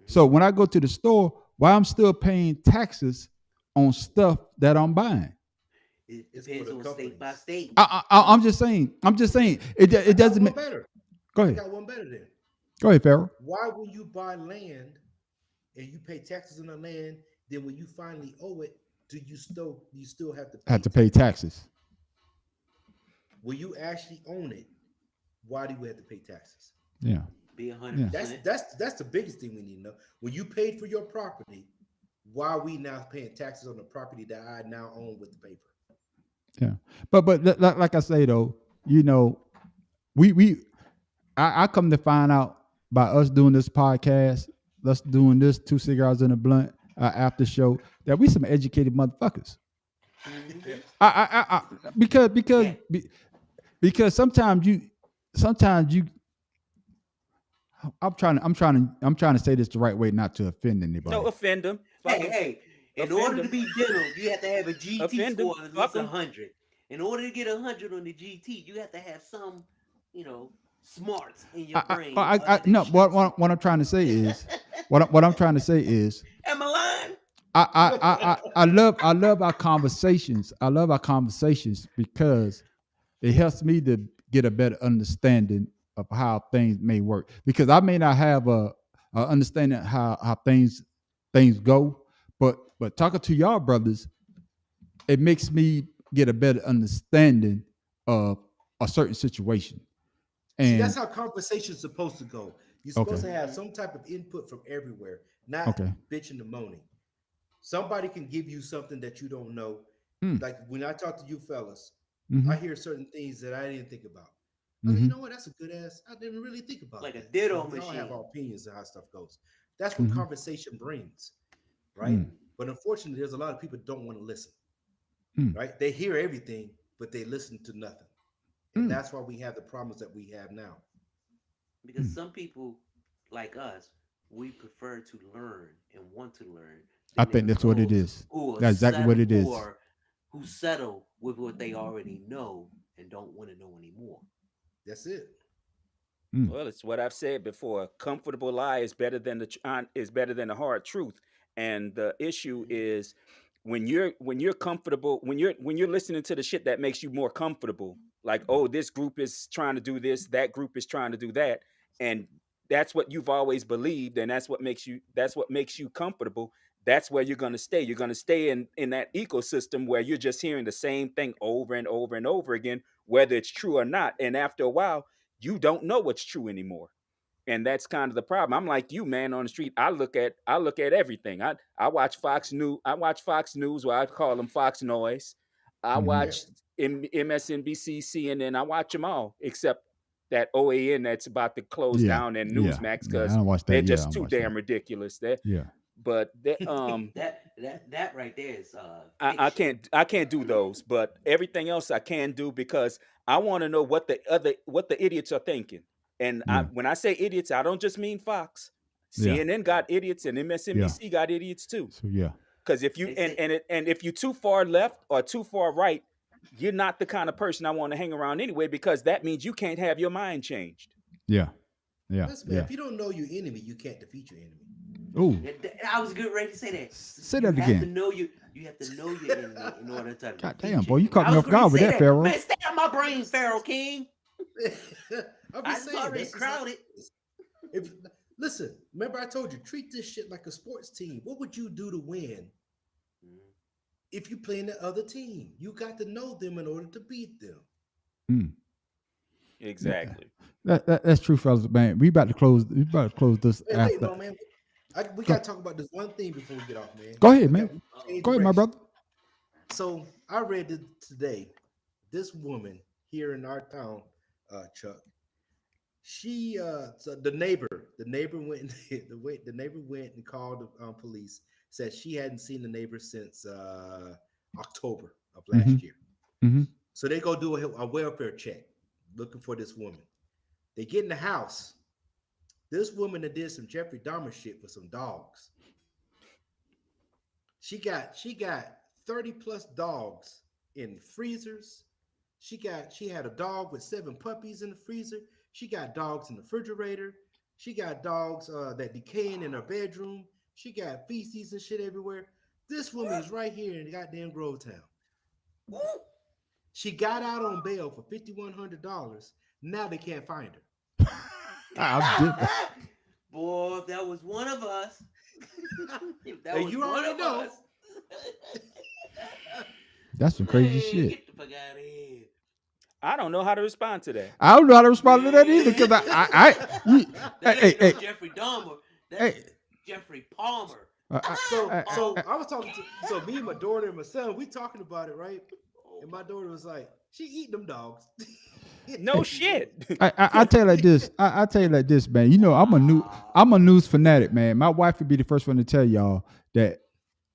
So when I go to the store, why I'm still paying taxes on stuff that I'm buying? It It's depends for the on state by companies. state. I'm just saying. It doesn't One make. better. Go I ahead. got one better then. Go ahead, Pharaoh. Why when you buy land and you pay taxes on the land, then when you finally owe it, do you still have to pay? Have to pay taxes. When you actually own it, why do you have to pay taxes? Yeah. Be 100%. That's the biggest thing we need to know. When you paid for your property, why are we now paying taxes on the property that I now own with the paper? Yeah. But like I say though, you know, I come to find out by us doing this podcast, us doing this 2 cigars in a blunt after show, that we some educated motherfuckers. I because sometimes you I'm trying to say this the right way, not to offend anybody. No, offend them. Hey, in order to be denim, you have to have a GT Offend 'em. score of at Fuck least 'em. 100. In order to get 100 on the GT, you have to have some, smarts in your brain. No, what I'm trying to say is what I'm trying to say is Am I lying? I love our conversations. I love our conversations because it helps me to get a better understanding of how things may work. Because I may not have a understanding how things go, but talking to y'all brothers, it makes me get a better understanding of a certain situation. See, And that's how conversation's supposed to go. You're supposed to have some type of input from everywhere, not bitching and moaning. Somebody can give you something that you don't know. Like when I talk to you fellas, I hear certain things that I didn't think about. I mean, you know what? That's a good ass. I didn't really think about Like a that. ditto We all machine. have our opinions of how stuff goes. That's what conversation brings, right? But unfortunately, there's a lot of people don't want to listen, right? They hear everything, but they listen to nothing. And that's why we have the problems that we have now. Because some people, like us, we prefer to learn and want to learn. I think that's what it is. That's exactly what it is. Who settle with what they already know and don't want to know anymore. That's it. Well, it's what I've said before. A comfortable lie is better than the hard truth. And the issue is when you're comfortable, when you're listening to the shit that makes you more comfortable, like, oh, this group is trying to do this, that group is trying to do that, and that's what you've always believed, and that's what makes you comfortable. That's where you're going to stay. You're going to stay in that ecosystem where you're just hearing the same thing over and over and over again, whether it's true or not. And after a while, you don't know what's true anymore. And that's kind of the problem. I'm like you, man, on the street. I look at everything. I watch Fox News. I watch Fox News, where I call them Fox Noise. I watch MSNBC, CNN. I watch them all except that OAN that's about to close down, and Newsmax, because they're just too damn ridiculous. But that right there is I can't do those. But everything else I can do, because I want to know what the idiots are thinking. And when I say idiots, I don't just mean Fox. CNN got idiots, and MSNBC got idiots too. So because if you and if you're too far left or too far right, you're not the kind of person I want to hang around anyway, because that means you can't have your mind changed. Listen, man, if you don't know your enemy, you can't defeat your enemy. Oh, I was good ready to say that. Say that again. You have to know your enemy in order to. God damn, boy, you caught me off guard with that, Pharaoh. Man, stay out my brain, Pharaoh King. I'm I just saying, already this is crowded. Listen, remember I told you, treat this shit like a sports team. What would you do to win if you play in the other team? You got to know them in order to beat them. Exactly. That's true, fellas. Man, we about to close this after. Wait, no, man. We got to talk about this one thing before we get off, man. Go ahead, man. Go ahead, my brother. So I read it today. This woman here in our town, Chuck, she so the neighbor went and called the police, said she hadn't seen the neighbor since October of last year. So they go do a welfare check looking for this woman. They get in the house. This woman that did some Jeffrey Dahmer shit with some dogs. She got 30 plus dogs in freezers. She had a dog with 7 puppies in the freezer. She got dogs in the refrigerator. She got dogs that decaying in her bedroom. She got feces and shit everywhere. This woman is right here in the goddamn Grovetown. She got out on bail for $5,100. Now they can't find her. Boy, if that was one of us. You already know. That's some crazy shit. Get the fuck out of here. I don't know how to respond to that. I don't know how to respond to that either, because Hey, Jeffrey Dahmer. That's Jeffrey Palmer. So I was talking to me and my daughter and my son, we talking about it, right? And my daughter was like, she eating them dogs. No shit. I tell you like this. I tell you like this, man. You know, I'm a news fanatic, man. My wife would be the first one to tell y'all that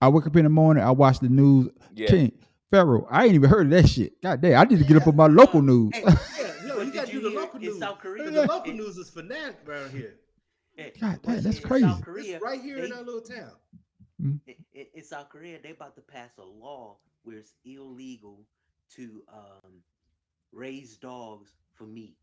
I wake up in the morning, I watch the news. Yeah. King Pharaoh, I ain't even heard of that shit. God damn, I need to get up on my local news. Hey, No, but you gotta did do the hear local in news. South Korea? The local news is fanatic around here. God damn, but that's in crazy. South Korea, It's right here in our little town. in South Korea, they about to pass a law where it's illegal to raise dogs for meat.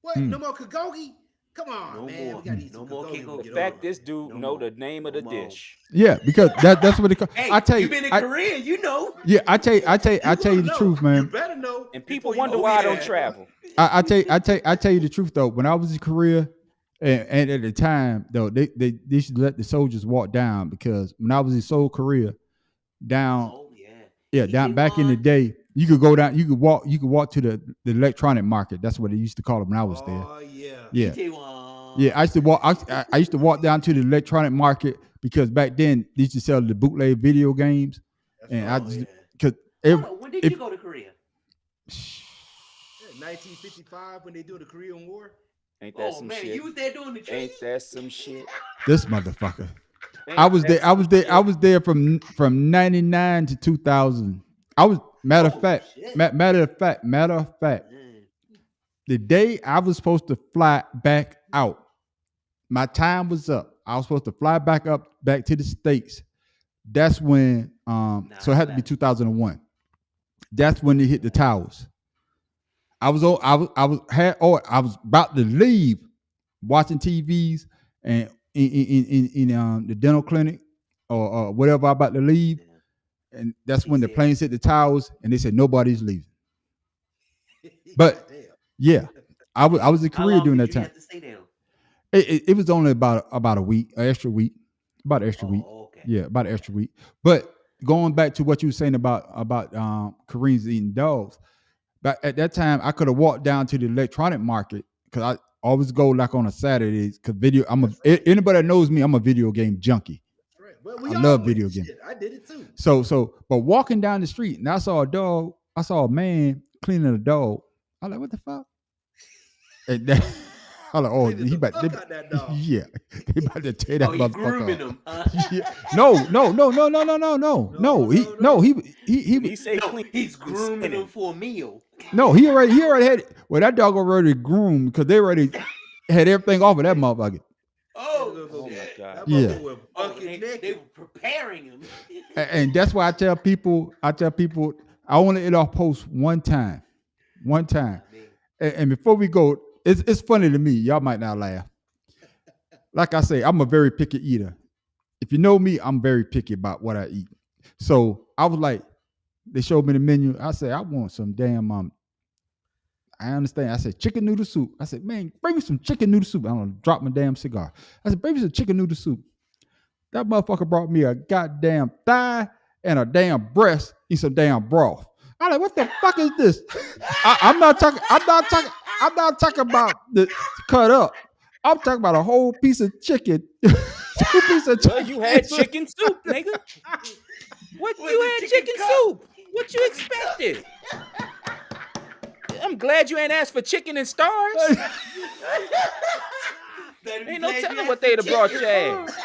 What? No more Kagogi? Come on, No man. more. We gotta eat No some more Kagogi Kagogi. when we The get fact older. this dude No know more. the name of the No more. dish. Yeah, because that's what it call. Hey, I tell you, you been in I, Korea, you know. yeah, I tell you the wanna know. truth, You man. better know. And people before you wonder go why I there. don't travel. I tell you the truth though. When I was in Korea, and at the time though, they should let the soldiers walk down because when I was in Seoul, Korea, down Oh yeah. down back in the Itaewon. day, you could go down, you could walk to the electronic market. That's what they used to call it when I was there. Oh yeah. Yeah, Itaewon. yeah. I used to walk. I used to walk down to the electronic market because back then they used to sell the bootleg video games, That's and right. I Oh, just yeah. because Hold on, when did you go to Korea? 1955 when they do the Korean War. Ain't that Oh some man, shit? you was there doing the treaty? Ain't that some shit? this motherfucker. Ain't I was that there. I was some there. shit? I was there from 99 to 2000. I was matter of Oh, fact. shit. Matter of fact. Man. The day I was supposed to fly back out, my time was up. I was supposed to fly back to the States. That's when. So it had to be 2001. That's when they hit the towers. I was about to leave, watching TVs and in the dental clinic or whatever. I'm about to leave, Yeah. and that's when the said- planes hit the towers, and they said nobody's leaving. But Damn. yeah, I was in How Korea long during did that you time. have to stay there? It was only about a week, an extra week, about an extra week. Oh, okay. Yeah, about an extra week. But going back to what you were saying about Koreans eating dogs, but at that time I could have walked down to the electronic market because I always go like on a Saturday because anybody that knows me, I'm a video game junkie. That's right. Well, we I all love went. video games. Shit, I did it too. But walking down the street and I saw a man cleaning a dog. I was like, what the fuck? And that, I was like, oh, Cleaning he the about fuck out that dog. yeah, they about to tear that Oh, he's motherfucker grooming up. him. Huh? Yeah. No. He When he say No, clean, he's grooming spinning. him for a meal. no, he already had well that dog already groomed because they already had everything off of that motherfucker. Oh, Oh, my shit. God. That Yeah. motherfucker was Oh, bucket they naked. were preparing him. And that's why I tell people I only eat off post one time. Man. And before we go, it's funny to me. Y'all might not laugh. Like I say, I'm a very picky eater. If you know me, I'm very picky about what I eat. So I was like, they showed me the menu. I said, I want some damn I understand. I said chicken noodle soup. I said, man, bring me some chicken noodle soup. I'm gonna drop my damn cigar. I said, bring me some chicken noodle soup. That motherfucker brought me a goddamn thigh and a damn breast and some damn broth. I'm like, what the fuck is this? I'm not talking about the cut up. I'm talking about a whole piece of chicken. Two piece of Well, chicken. you had chicken soup, nigga. What Was you it had chicken chicken cup? soup? What you expected? I'm glad you ain't asked for chicken and stars. Ain't no telling what they'd have brought your ass.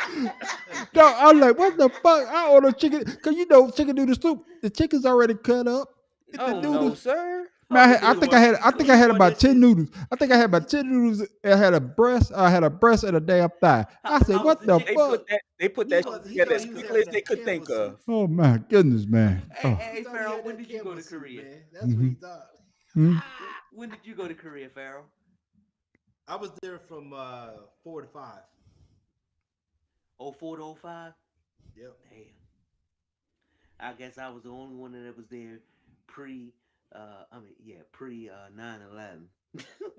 No, I'm like, what the fuck? I order chicken because you know chicken noodle soup. The chicken's already cut up. The Oh no, noodles. sir. Man, I think I had about 10 noodles. I think I had about 10 noodles. I had a breast and a damn thigh. I said, How what was the the chicken? fuck? They put He that was- shit he together thought as he was quickly as having they a could think Campbell of. soup. Oh my goodness, man. Hey, Oh. hey, He thought he Pharaoh, had when that did you go Campbell to soup, Korea? man. That's what he thought. Hmm? When did you go to Korea, Pharaoh? I was there from 4 to 5. 04 to 05? Yep. Damn. I guess I was the only one that was there pre 9/11.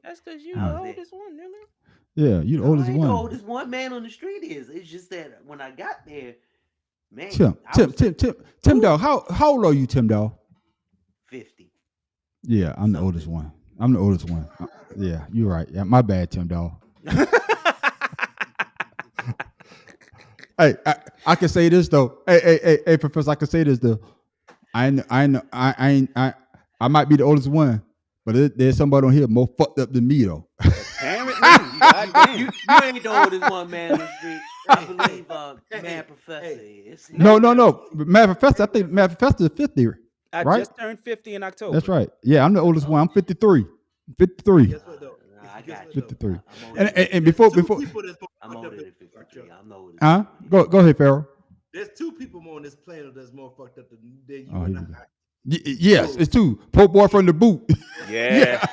That's because you I the was there. oldest one, nigga. Yeah, you the No, oldest I ain't the one. oldest one man on the street is. It's just that when I got there, man, Tim I was Dog. How old are you, Tim Dog? 50. Yeah, I'm the oldest one. Yeah, you're right. Yeah, my bad, Tim Dog. Hey, I can say this though. Hey, Professor, I can say this though. I might be the oldest one, But there's somebody on here more fucked up than me though. Apparently, goddamn. You ain't the oldest one man in the street. I believe Mad Professor is. No. Mad Professor, I think Mad Professor is 50. I right? just turned 50 in October. That's right. Yeah, I'm the oldest one. I'm 53. 53. Guess what though? I Guess got what, you. though? 53. I'm older than- And before There's two people that's more I'm fucked up older than than 53. Chuck. I'm older. huh? Go ahead, Pharaoh. There's two people on this planet that's more fucked up than you Oh, and here we go. I. Yes, it's two. Poor boy from the boot. Yeah.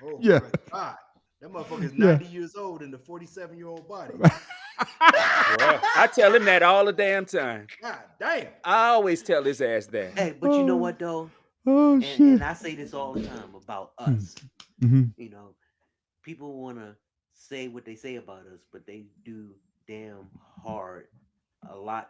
Oh Yeah. my God. That motherfucker is Yeah. 90 years old in the 47-year-old body. Bruh. I tell him that all the damn time. God damn. I always tell his ass that. Hey, but you know what though? Oh And shit. I say this all the time about us. Mm-hmm. You know, people want to say what they say about us, but they do damn hard,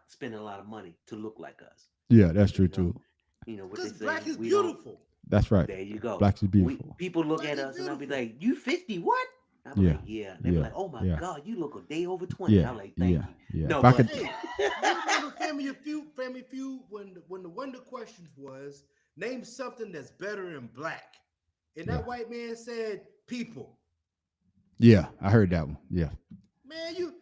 spend a lot of money to look like us. Yeah, that's true You know, too. You know what Because they say? black is we don't- beautiful. That's right. There you go. Blacks is beautiful. People look Black at is us and I'll be beautiful. like, "You 50? What?" I'm Yeah, like, "Yeah." They be yeah, like, "Oh my yeah. God, you look a day over 20." Yeah, I'm like, "Thank yeah, you." yeah. No, If I but could- Hey, you remember Family Feud when the one of the questions was name something that's better in black, and that Yeah. white man said people. Yeah, I heard that one. Yeah, Man, you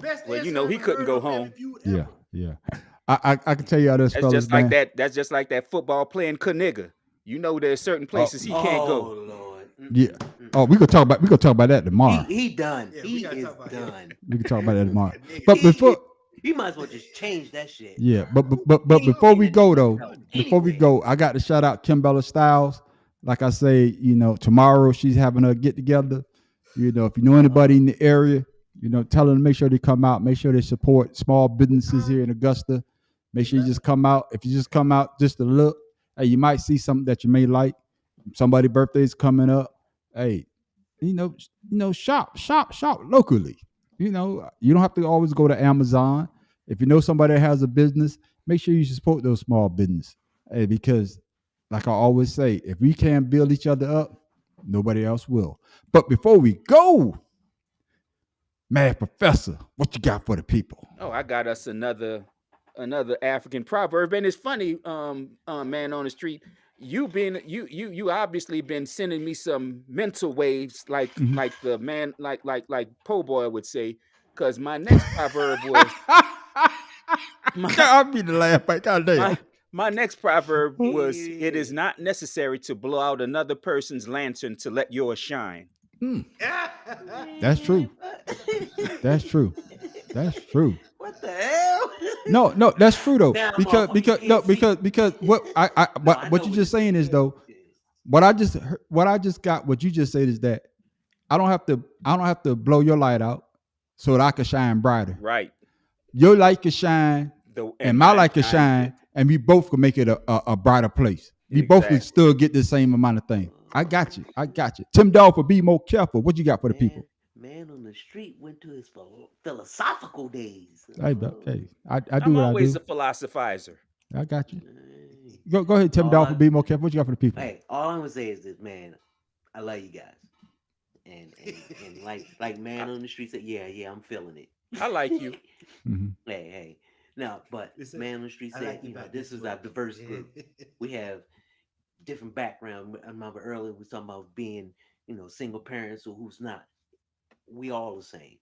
best. Well, you answer know, I he ever couldn't heard go on Family home. Feud yeah, ever. yeah. I can tell you how this That's fellas, just like man. that. That's just like that football playing nigga. You know, there's certain places he can't oh go. Lord. Yeah. Mm-mm. Oh, we gonna talk about that tomorrow. He done. Yeah, we he gotta is talk about him. done. We can talk about that tomorrow. Nigga. But before, He might as well just change that shit. yeah, but before we go though, before we go, I got to shout out Kimbella Styles. Like I say, tomorrow she's having a get together. If you know anybody in the area, tell them to make sure they come out. Make sure they support small businesses here in Augusta. Make sure you just come out. If you just come out just to look, hey, you might see something that you may like. Somebody's birthday is coming up. Hey, shop locally. You don't have to always go to Amazon. If you know somebody that has a business, make sure you support those small business. Hey, because like I always say, if we can't build each other up, nobody else will. But before we go, Mad Professor, what you got for the people? Oh, I got us another African proverb, and it's funny, man on the street. You obviously been sending me some mental waves, like the man, like Po Boy would say, because my next proverb was I'll be the laugh. God damn. my next proverb was, "It is not necessary to blow out another person's lantern to let yours shine." That's true. That's true. That's true. What the hell? No, that's true though. Now, Because what what you just saying is though, what I just got, what you just said is that I don't have to blow your light out so that I can shine brighter. Right. Your light can shine and my light can shine, and we both can make it a brighter place. We both can still get the same amount of things. I got you. Tim Dolphin, be more careful. What you got for the people? Man on the street went to his philosophical days. Hey, I do I'm what I always do. a philosophizer. I got you. Go ahead, Tim Dolphin, be more careful. What you got for the people? Hey, all I'm gonna say is this, man. I love you guys, and like man on the street said, yeah, I'm feeling it. I like you. Mhm. Hey. Now, but Listen, man on the street I said, like you about this is our diverse group. We have different background. I remember earlier we was talking about being, single parents or who's not. We all the same.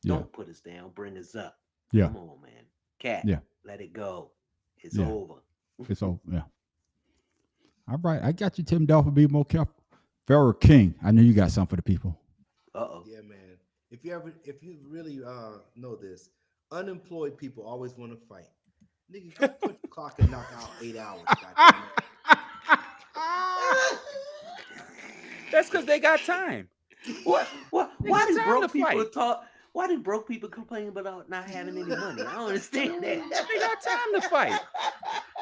Yeah. Don't put us down. Bring us up. Yeah. Come on, man. Cat. Yeah. Let it go. It's Yeah. over. It's all, yeah. All right, I got you, Tim Dolphin, be more careful. Pharaoh King, I know you got something for the people. Uh-oh. Yeah, man. If you really know this, unemployed people always want to fight. Nigga, go put the clock and knock out 8 hours. Goddamn it. That's because they got time. Why got do time broke to people fight. talk? Why do broke people complain about not having any money? I don't understand that. They got time to fight.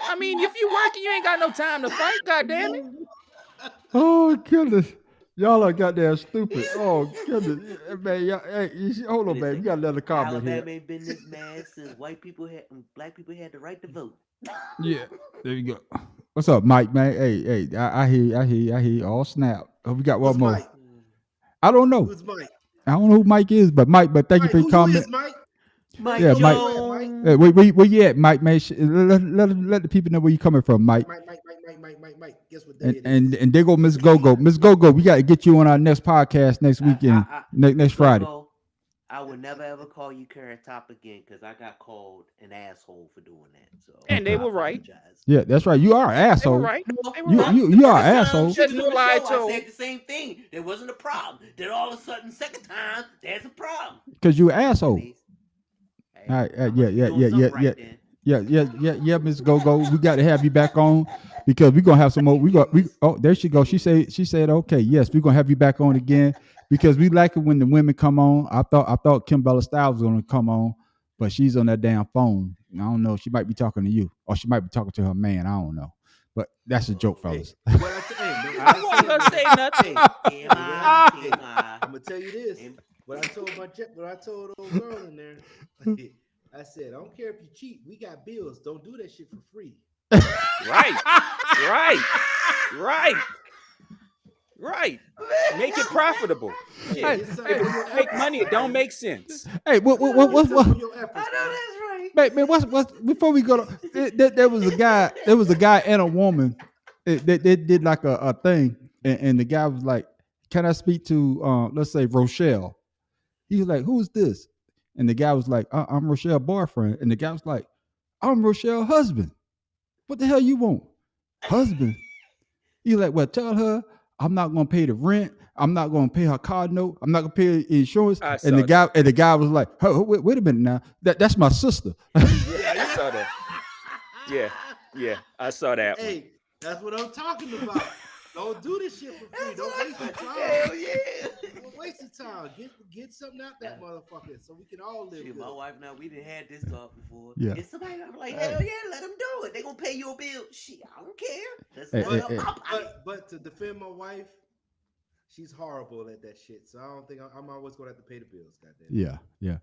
I mean, if you working, you ain't got no time to fight. God damn it. Oh, goodness. Y'all are goddamn stupid. Oh, goodness. Man, hold on, man. You got another comment Alabama here. ain't been this mad since black people had the right to vote. Yeah, there you go. What's up, Mike, man? Hey, I hear you. All snap. Oh, we got one Who's more. Mike? I don't know. Who's Mike? I don't know who Mike is, but Mike, thank you for your Who comment. is Mike? Mike Yeah, Mike. Jones. Hey, where you at, Mike, man? Let the people know where you coming from, Mike. Mike. Mike, guess what day And there go Miss Go-Go. Miss Go-Go, we got to get you on our next podcast next weekend, next Friday. I would never ever call you Carrot Top again because I got called an asshole for doing that. So And they were right. Yeah, that's right. You are an They were asshole. right. They were You right. you are an asshole. There's no lie I to said the same thing. There wasn't a problem. Then all of a sudden, second time, there's a problem. Because you an asshole. Hey, All right, I must be doing something right then. Yeah, Miss Go-Go. We got to have you back on because we're gonna have some more. Oh, there she goes. She said, okay, yes, we're gonna have you back on again because we like it when the women come on. I thought Kim Bella Styles was gonna come on, but she's on that damn phone. I don't know. She might be talking to you, or she might be talking to her man. I don't know. But that's a joke, fellas. I wasn't gonna say nothing. I'm gonna tell you this. What I told old girl in there, I said, I don't care if you cheat. We got bills. Don't do that shit for free. Right. Make it profitable. Yeah. If you make money, it don't make sense. Hey, what? I know that's right. Man, what's before we go to there was a guy and a woman that did like a thing and the guy was like, can I speak to let's say Rochelle? He was like, who's this? And the guy was like, I'm Rochelle's boyfriend. And the guy was like, I'm Rochelle's husband. What the hell you want? Husband. He's like, well, tell her I'm not gonna pay the rent. I'm not gonna pay her car note. I'm not gonna pay her insurance. And the guy was like, wait a minute now. That's my sister. Yeah, I saw that. Yeah, I saw that one. Hey, that's what I'm talking about. Don't do this shit for free. Don't waste your time. Hell yeah. Don't waste your time. Get something out that motherfucker so we can all live. Shit, good. my wife now, we didn't had this talk before. Yeah. If somebody I'm like, hell yeah, let them do it. They gonna pay your bill. Shit, I don't care. That's Hey, but to defend my wife, she's horrible at that shit. So I don't think I'm always gonna have to pay the bills. Goddamn. Yeah.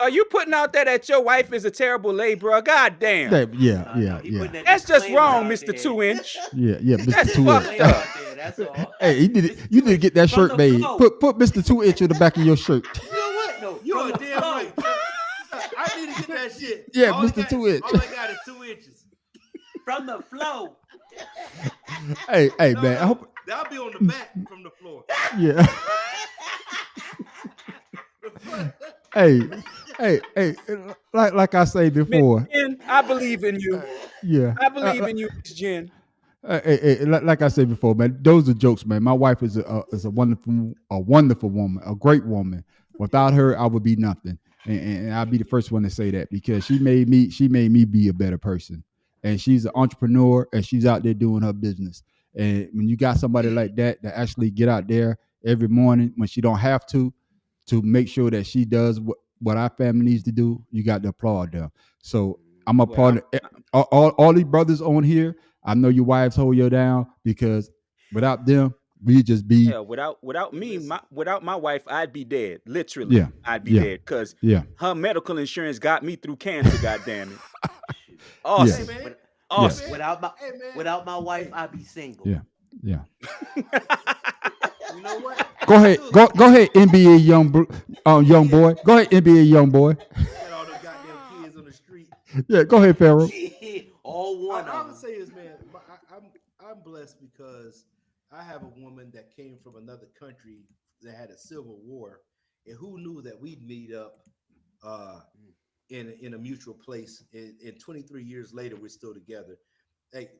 Are you putting out there that your wife is a terrible laborer? God damn. Yeah. That's just wrong, Mr. 2 Inch. Yeah, Mr. That's 2 fucked Inch. up. That's all. Hey, you need to get that From shirt the made. flow. Put Mr. 2 Inch in the back of your shirt. You know what? No, You're from a the damn flow. right. I need to get that shit. Yeah, All I Mr. got- 2 Inch. All I got is 2 inches. From the flow. Hey, No, man. I hope. I'll be on the back from the floor. Yeah. hey, like I say before. Jen, I believe in you. Yeah. I believe in you, Miss Jen. Like I said before, man, those are jokes, man. My wife is a wonderful woman, a great woman. Without her, I would be nothing, and I'll be the first one to say that because she made me be a better person, and she's an entrepreneur and she's out there doing her business. And when you got somebody like that actually get out there every morning when she don't have to make sure that she does what our family needs to do, you got to applaud them. So I'm a part of all these brothers on here. I know your wives hold you down because without them, we just be. Yeah, without me, without my wife, I'd be dead. Literally, Yeah, I'd be yeah, dead because Yeah. her medical insurance got me through cancer. God damn it! Awesome, Yeah. man. awesome. Without my wife, I'd be single. Yeah. You know what? Go ahead, NBA young boy. Go ahead, NBA young boy. Got all those goddamn kids on the street. Yeah, go ahead, Pharaoh. All one What I of would them. say is, man, I'm blessed because I have a woman that came from another country that had a civil war, and who knew that we'd meet up in a mutual place. And 23 years later, we're still together. Like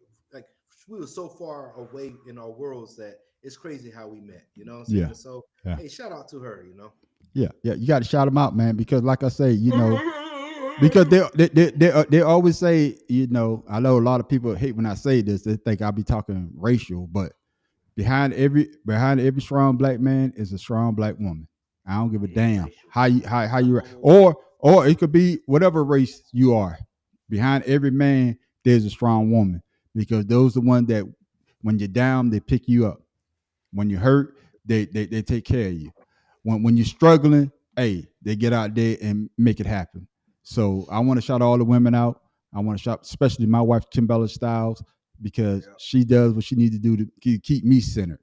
we were so far away in our worlds that it's crazy how we met. You know what I'm saying? Yeah. So Yeah. hey, shout out to her. You know. Yeah, you got to shout them out, man, because like I say, because they always say, I know a lot of people hate when I say this. They think I'll be talking racial, but behind every strong black man is a strong black woman. I don't give a damn how you or it could be whatever race you are. Behind every man, there's a strong woman because those are the ones that when you're down, they pick you up. When you're hurt, they take care of you. When you're struggling, hey, they get out there and make it happen. So I want to shout all the women out. I want to shout, especially my wife, Kim Bella Styles, because she does what she needs to do to keep me centered.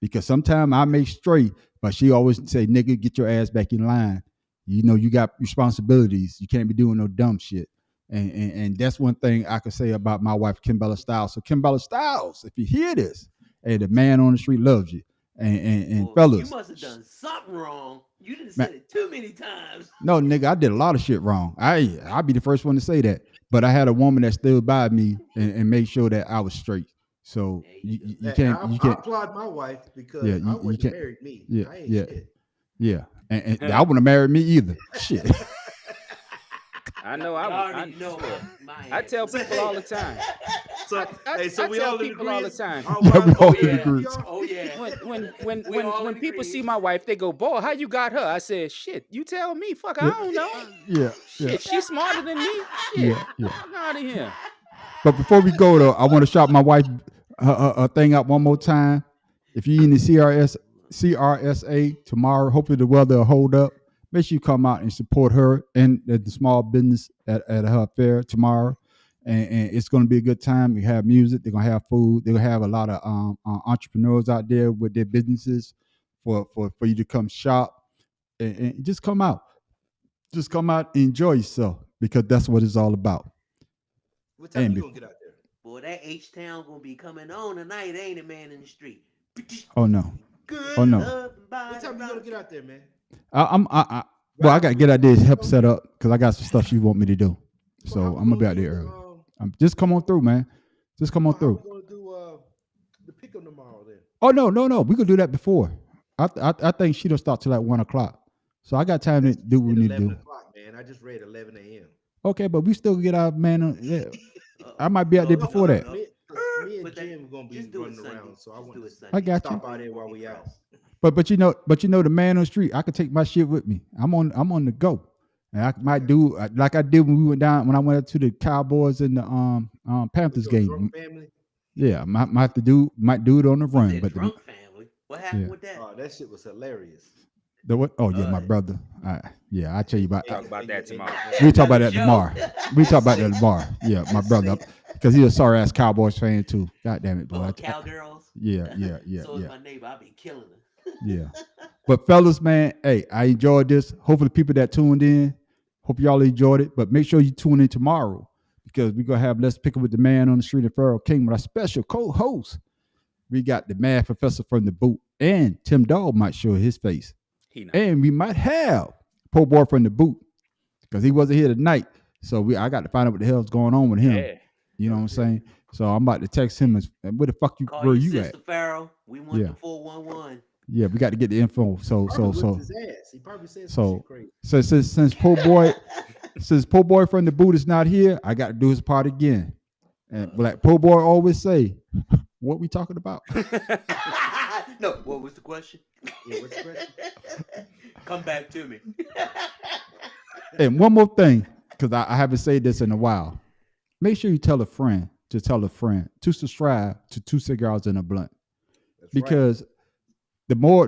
Because sometimes I may stray, but she always say, nigga, get your ass back in line. You got responsibilities. You can't be doing no dumb shit. And that's one thing I could say about my wife, Kimbella Styles. So Kimbella Styles, if you hear this, hey, the man on the street loves you. And Well, fellas, you must have done something wrong. You didn't Man. say it too many times. no, nigga, I did a lot of shit wrong. I'll be the first one to say that. But I had a woman that stood by me and made sure that I was straight. So There you you Hey, can't I applaud my wife because Yeah, I you wouldn't can't- have married me. yeah, I ain't yeah. shit. yeah. And I wouldn't have married me either. Shit. I know. You I already know my I tell answer. people all the time. So, I we tell all in people all the agreement? time. Our Yeah, we wives all are in in agreement. y'all? Oh yeah. When people see my wife, they go, "Boy, how you got her?" I said, "Shit, you tell me. Fuck, I Yeah. don't know. Yeah. Shit, Yeah. she's smarter than me. Shit, Yeah. Yeah. fuck out of here." But before we go though, I want to shout my wife her thing out one more time. If you in the CRSA tomorrow, hopefully the weather will hold up. Make sure you come out and support her and the small business at her fair tomorrow. And it's going to be a good time. We have music. They're going to have food. They're going to have a lot of entrepreneurs out there with their businesses for you to come shop and just come out. Just come out and enjoy yourself because that's what it's all about. What time And you gonna get out there? Boy, that H-Town gonna be coming on tonight, ain't it, man, in the street? Oh no. Good Oh, no. love and body What time you gonna rock. get out there, man? Well, I got to get out there and help set up because I got some stuff she want me to do. So Well, how I'm we gonna be gonna out do there the, early. Just come on through, man. Just come on How through. we gonna do the pickup tomorrow then? Oh no. We could do that before. I think she don't start till like 1 o'clock. So I got time to do what we need to 11 do. o'clock, man. I just read 11 a.m. Okay, but we still get our man on. Yeah. I might be out there No, before no, that. no. Me and But that- Jim gonna be just do it running Sunday. around, so I Just want do it to Sunday. I got you. stop out there while we out. But you know the man on the street. I could take my shit with me. I'm on the go, and I might do like I did when I went up to the Cowboys and the Panthers With your game. drunk family. Yeah, might do it on the You run. said But drunk family. What happened Yeah. with that? Oh, that shit was hilarious. the what? Oh yeah, my Uh, brother. Yeah, I'll tell you about. Talk about that tomorrow. We talk about that Show. tomorrow. We talk about that tomorrow. Yeah, my brother, because he's a sorry ass Cowboys fan too. God damn it, boy. Oh, cowgirls. Yeah. So is my neighbor. I be killing her. Yeah. But fellas, man, hey, I enjoyed this. Hopefully people that tuned in, hope y'all enjoyed it. But make sure you tune in tomorrow because we're gonna have Let's Pick It with the Man on the Street of Pharaoh King with our special co-host. We got the Mad Professor from the boot, and Tim Dog might show his face. He know. And we might have Po Boy from the boot because he wasn't here tonight. So I got to find out what the hell's going on with him. Yeah. You know what I'm saying? So I'm about to text him where the fuck Call where your you sister at? Pharaoh. We want Yeah. the 411. Yeah, we got to get the info. So Probably whipped his ass. He probably said some so- shit crazy. since Po Boy since Po Boy from the boot is not here, I got to do his part again. And like Po Boy always say, what we talking about? No, what was the question? Yeah, what's the question? Come back to me. And one more thing, because I haven't said this in a while. Make sure you tell a friend to subscribe to 2 Cigars and a Blunt. That's right. Because the more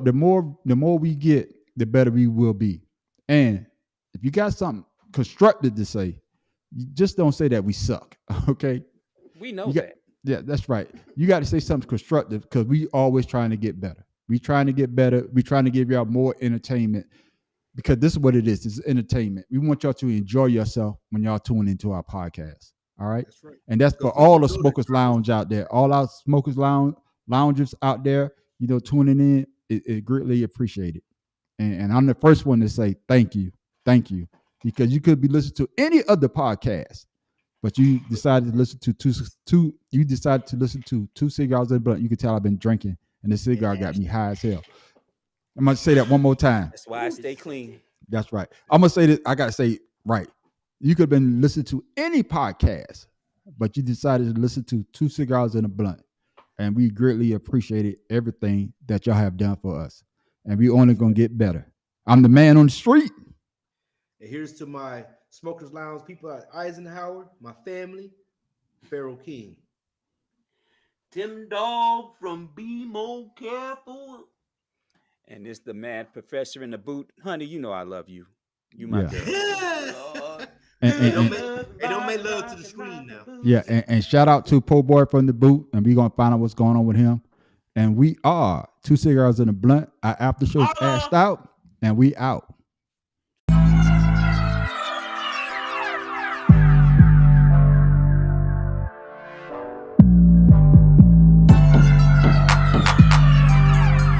we get, the better we will be. And if you got something constructive to say, you just don't say that we suck. Okay? We know You got- that. Yeah, that's right. You got to say something constructive because we always trying to get better. We trying to get better. We trying to give y'all more entertainment because this is what it is. It's entertainment. We want y'all to enjoy yourself when y'all tune into our podcast. All right. That's right. And that's for all the smokers lounge out there, all our smokers loungers out there, tuning in, it greatly appreciated. And I'm the first one to say thank you, because you could be listening to any other podcast, but you decided to listen to two. You decided to listen to 2 Cigars and a Blunt. You can tell I've been drinking, and the cigar got me high as hell. I'm gonna say that one more time. That's why I stay clean. That's right. I'm gonna say this. I gotta say right. You could have been listening to any podcast, but you decided to listen to 2 Cigars and a Blunt. And we greatly appreciated everything that y'all have done for us. And we only gonna get better. I'm the man on the street. And here's to my Smokers Lounge people at Eisenhower, my family, Pharaoh King. Tim Dog from Be More Careful. And it's the Mad Professor in the boot. Honey, you know I love you. You my Yeah. girl. Lord. Don't make love to the screen now. Yeah, and shout out to Po Boy from the boot, and we're gonna find out what's going on with him. And we are 2 Cigars and a Blunt. Our after show's ashed out, and we out.